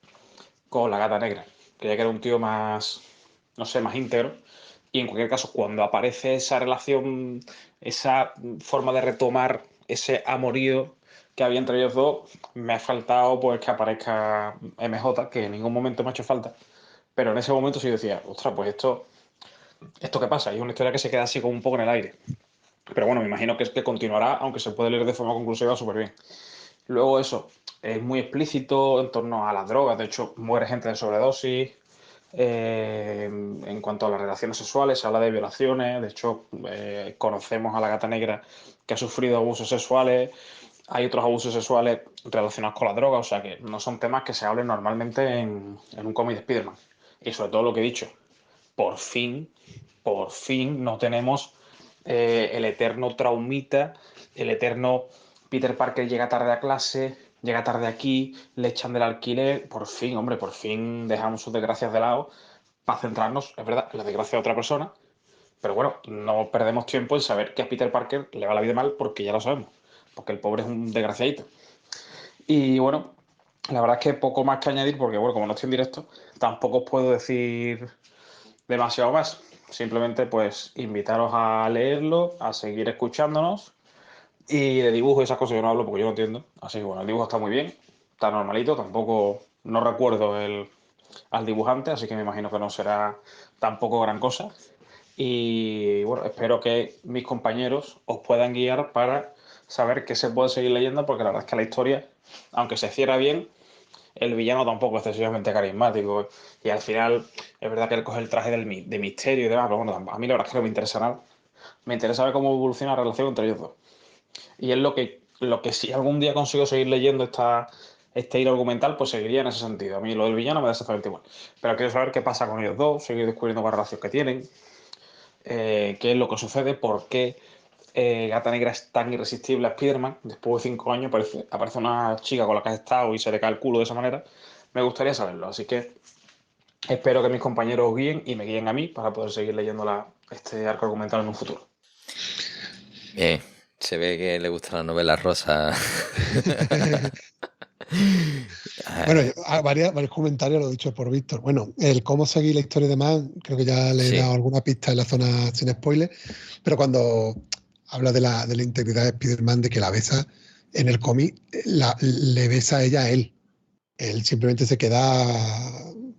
con la Gata Negra. Creía que era un tío más, no sé, más íntegro. Y en cualquier caso, cuando aparece esa relación, esa forma de retomar ese amorío que había entre ellos dos, me ha faltado pues que aparezca MJ, que en ningún momento me ha hecho falta. Pero en ese momento sí decía, ostras, pues esto qué pasa. Y es una historia que se queda así como un poco en el aire. Pero bueno, me imagino que es que continuará, aunque se puede leer de forma conclusiva súper bien. Luego eso, es muy explícito en torno a las drogas. De hecho, muere gente de sobredosis. En cuanto a las relaciones sexuales, se habla de violaciones. De hecho, conocemos a la Gata Negra que ha sufrido abusos sexuales. Hay otros abusos sexuales relacionados con la droga, o sea que no son temas que se hablen normalmente en un cómic de Spider-Man. Y sobre todo lo que he dicho, por fin no tenemos el eterno traumita, el eterno Peter Parker llega tarde a clase, llega tarde aquí, le echan del alquiler. Por fin, hombre, por fin dejamos sus desgracias de lado para centrarnos, es verdad, en la desgracia de otra persona. Pero bueno, no perdemos tiempo en saber que a Peter Parker le va la vida mal porque ya lo sabemos. Porque el pobre es un desgraciadito. Y bueno, la verdad es que poco más que añadir porque, bueno, como no estoy en directo, tampoco os puedo decir demasiado más. Simplemente pues invitaros a leerlo, a seguir escuchándonos. Y de dibujo y esas cosas yo no hablo porque yo no entiendo. Así que bueno, el dibujo está muy bien, está normalito, tampoco no recuerdo al dibujante, así que me imagino que no será tampoco gran cosa. Y bueno, espero que mis compañeros os puedan guiar para saber qué se puede seguir leyendo, porque la verdad es que la historia, aunque se cierra bien, el villano tampoco es excesivamente carismático. Y al final, es verdad que él coge el traje de misterio y demás, pero bueno, a mí la verdad es que no me interesa nada. Me interesa ver cómo evoluciona la relación entre ellos dos. Y es lo que si algún día consigo seguir leyendo este hilo argumental, pues seguiría en ese sentido. A mí lo del villano me da exactamente igual. Pero quiero saber qué pasa con ellos dos, seguir descubriendo cuál relación que tienen, qué es lo que sucede, por qué Gata Negra es tan irresistible a Spider-Man. Después de 5 años aparece una chica con la que has estado y se le cae el culo de esa manera. Me gustaría saberlo, así que espero que mis compañeros os guíen y me guíen a mí para poder seguir leyendo este arco argumental en un futuro. Bien, se ve que le gusta la novela rosa. Bueno, varios comentarios, lo he dicho por Víctor. Bueno, el cómo seguir la historia y demás, creo que ya le he Sí. dado alguna pista en la zona sin spoiler, pero cuando habla de la integridad de Spider-Man, de que la besa en el cómic, le besa a ella a él. Él simplemente se queda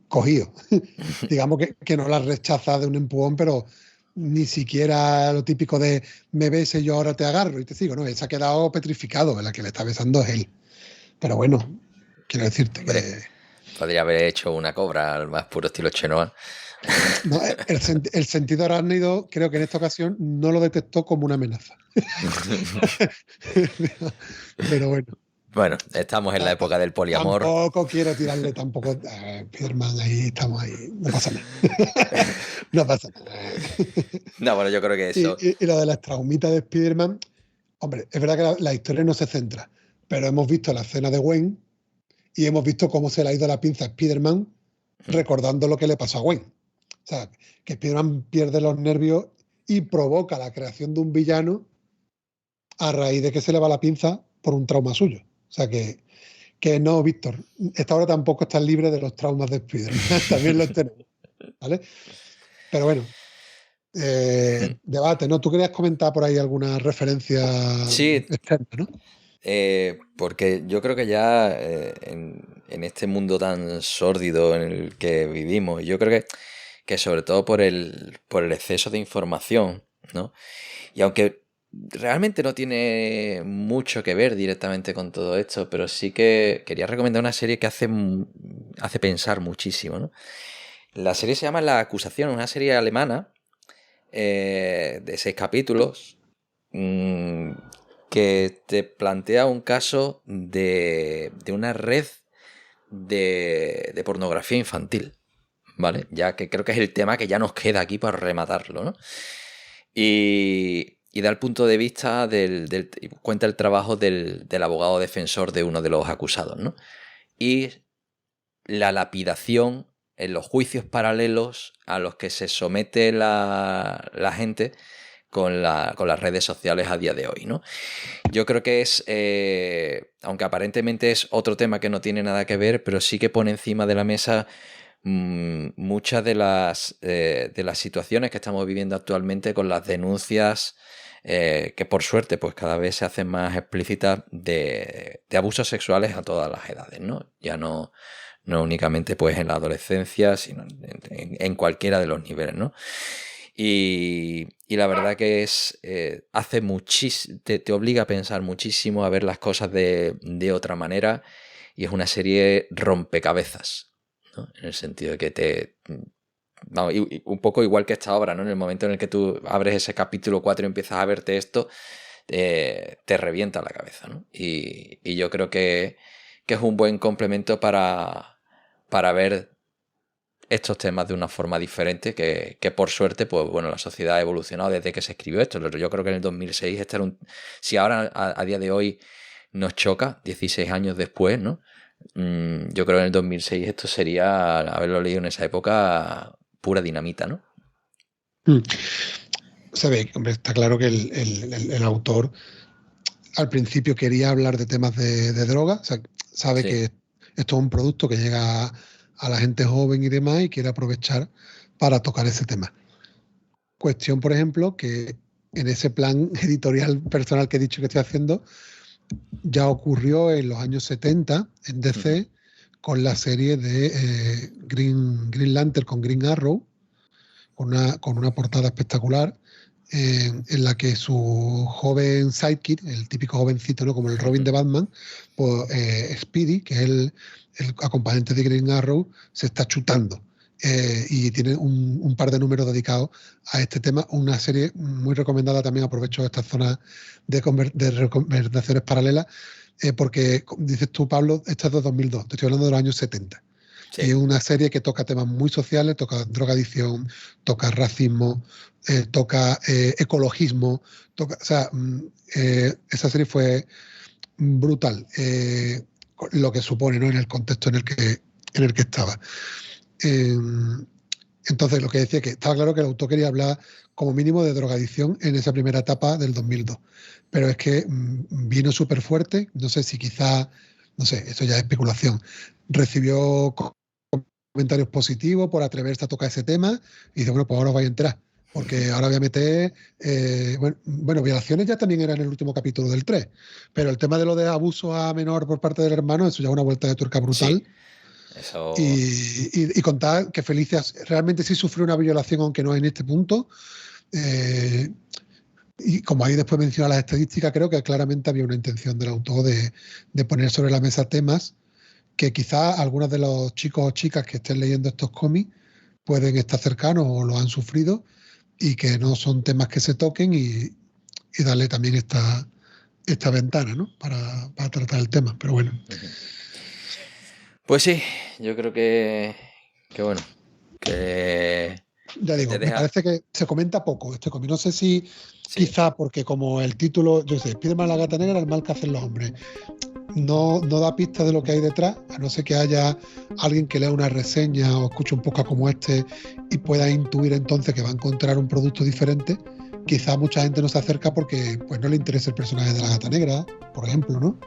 cogido. Digamos que no la rechaza de un empujón, pero ni siquiera lo típico de me bese y yo ahora te agarro y te sigo. No, él se ha quedado petrificado, la que le está besando es él. Pero bueno, quiero decirte Hombre, que podría haber hecho una cobra al más puro estilo Chenoa. no, el sentido arácnido creo que en esta ocasión no lo detectó como una amenaza. Pero bueno. Bueno, estamos en la época del poliamor. Tampoco quiero tirarle tampoco. Spider-Man, ahí estamos ahí. No pasa nada. No pasa nada. No, bueno, yo creo que eso. Y lo de las traumitas de Spider-Man, hombre, es verdad que la historia no se centra, pero hemos visto la escena de Gwen y hemos visto cómo se le ha ido la pinza a Spider-Man recordando lo que le pasó a Gwen. O sea, que Spider-Man pierde los nervios y provoca la creación de un villano a raíz de que se le va la pinza por un trauma suyo. O sea que no, Víctor, esta hora tampoco estás libre de los traumas de Spider-Man. También los tenemos. ¿Vale? Pero bueno, debate, ¿no? Tú querías comentar por ahí alguna referencia Sí, externa, ¿no? porque yo creo que ya en este mundo tan sórdido en el que vivimos, yo creo que sobre todo por el exceso de información, ¿no? Y aunque realmente no tiene mucho que ver directamente con todo esto, pero sí que quería recomendar una serie que hace pensar muchísimo, ¿no? La serie se llama La Acusación, una serie alemana de 6 capítulos que te plantea un caso de una red de pornografía infantil, ¿vale? Ya que creo que es el tema que ya nos queda aquí para rematarlo, ¿no? Y da el punto de vista cuenta el trabajo del abogado defensor de uno de los acusados, ¿no? Y la lapidación en los juicios paralelos a los que se somete la gente con las redes sociales a día de hoy, ¿no? Yo creo que es, aunque aparentemente es otro tema que no tiene nada que ver, pero sí que pone encima de la mesa muchas de las situaciones que estamos viviendo actualmente con las denuncias que por suerte pues cada vez se hacen más explícitas de abusos sexuales a todas las edades, ¿no? Ya no únicamente pues en la adolescencia, sino en cualquiera de los niveles, ¿no? Y la verdad que es hace te obliga a pensar muchísimo, a ver las cosas de otra manera, y es una serie rompecabezas, ¿no? En el sentido de que vamos, y un poco igual que esta obra, ¿no? En el momento en el que tú abres ese capítulo 4 y empiezas a verte esto, te revienta la cabeza, ¿no? Y yo creo que es un buen complemento para ver estos temas de una forma diferente, que por suerte, pues bueno, la sociedad ha evolucionado desde que se escribió esto. Yo creo que en el 2006 este era si ahora a día de hoy nos choca, 16 años después, ¿no? Yo creo que en el 2006 esto sería, haberlo leído en esa época, pura dinamita, ¿no? Se ve, hombre, está claro que el autor al principio quería hablar de temas de droga, o sea, sabe Sí. que esto es un producto que llega a la gente joven y demás y quiere aprovechar para tocar ese tema. Cuestión, por ejemplo, que en ese plan editorial personal que he dicho que estoy haciendo, ya ocurrió en los años 70 en DC con la serie de Green Lantern con Green Arrow, con una portada espectacular, en la que su joven sidekick, el típico jovencito, ¿no? Como el Robin de Batman, pues Speedy, que es el acompañante de Green Arrow, se está chutando. Y tiene un par de números dedicados a este tema. Una serie muy recomendada también, aprovecho esta zona de recomendaciones paralelas, porque, dices tú, Pablo, esta es de 2002, te estoy hablando de los años 70. Sí. Y es una serie que toca temas muy sociales, toca drogadicción, toca racismo, toca ecologismo, o sea, esa serie fue brutal, lo que supone, ¿no? En el contexto en el que estaba. Entonces, lo que decía, que estaba claro que el autor quería hablar como mínimo de drogadicción en esa primera etapa del 2002, pero es que vino súper fuerte, no sé si quizá, no sé, eso ya es especulación, recibió comentarios positivos por atreverse a tocar ese tema y dice, bueno, pues ahora os vais a entrar, porque ahora voy a meter, bueno, violaciones ya también era en el último capítulo del 3, pero el tema de lo de abuso a menor por parte del hermano, eso ya es una vuelta de tuerca brutal. Sí. Eso... Y contar que Felicia realmente sí sufrió una violación, aunque no en este punto. Y como ahí después menciona las estadísticas, creo que claramente había una intención del autor de poner sobre la mesa temas que quizás algunos de los chicos o chicas que estén leyendo estos cómics pueden estar cercanos o lo han sufrido y que no son temas que se toquen y darle también esta ventana, ¿no? para tratar el tema. Pero bueno. Pues sí, yo creo que bueno, que... Ya digo, me parece que se comenta poco este cómic. No sé si quizá porque como el título, yo sé, Spiderman la gata negra, el mal que hacen los hombres, no da pista de lo que hay detrás, a no ser que haya alguien que lea una reseña o escuche un podcast como este y pueda intuir entonces que va a encontrar un producto diferente. Quizá mucha gente no se acerca porque pues no le interesa el personaje de la gata negra, por ejemplo, ¿no?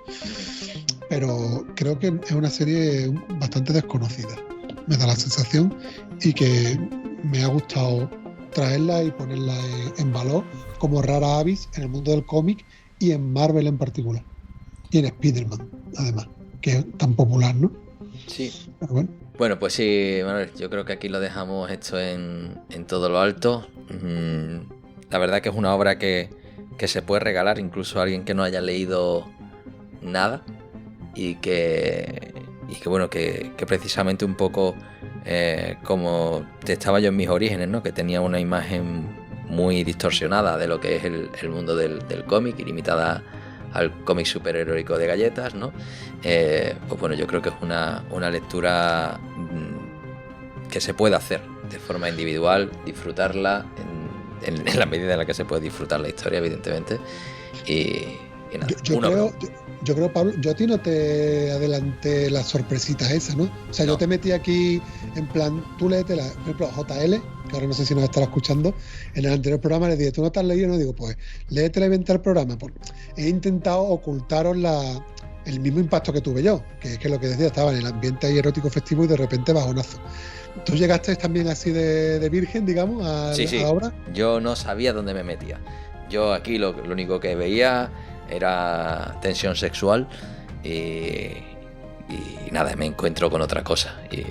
Pero creo que es una serie bastante desconocida, me da la sensación, y que me ha gustado traerla y ponerla en valor como rara avis en el mundo del cómic y en Marvel en particular. Y en Spider-Man, además, que es tan popular, ¿no? Sí. Pero bueno. Bueno, pues sí, Manuel, yo creo que aquí lo dejamos esto en todo lo alto. La verdad que es una obra que se puede regalar incluso a alguien que no haya leído nada y que bueno, que precisamente un poco como estaba yo en mis orígenes, ¿no? Que tenía una imagen muy distorsionada de lo que es el mundo del cómic y limitada al cómic superheroico de galletas, ¿no? Pues bueno, yo creo que es una lectura que se puede hacer de forma individual, disfrutarla en la medida en la que se puede disfrutar la historia, evidentemente. Y nada, yo creo, Pablo, yo a ti no te adelanté las sorpresitas esas, ¿no? O sea, no. Yo te metí aquí en plan, tú léetela, por ejemplo, JL, que ahora no sé si nos estará escuchando, en el anterior programa le dije, ¿tú no te has leído? No, digo, pues léetela y vente al programa, porque he intentado ocultaros el mismo impacto que tuve yo, que es que lo que decía, estaba en el ambiente ahí erótico festivo y de repente bajonazo. ¿Tú llegaste también así de virgen, digamos, a la obra? Yo no sabía dónde me metía. Yo aquí lo único que veía era tensión sexual y nada, me encuentro con otra cosa y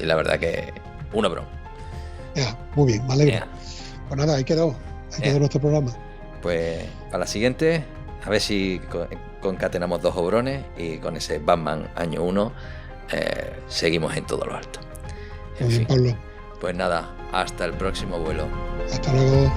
la verdad que una broma. Ya, muy bien, me alegro. Pues nada, ahí quedó nuestro programa. Pues para la siguiente, a ver si concatenamos 2 obrones y con ese Batman año 1 seguimos en todo lo alto. Muy bien, Pablo. Pues nada, hasta el próximo vuelo. Hasta luego.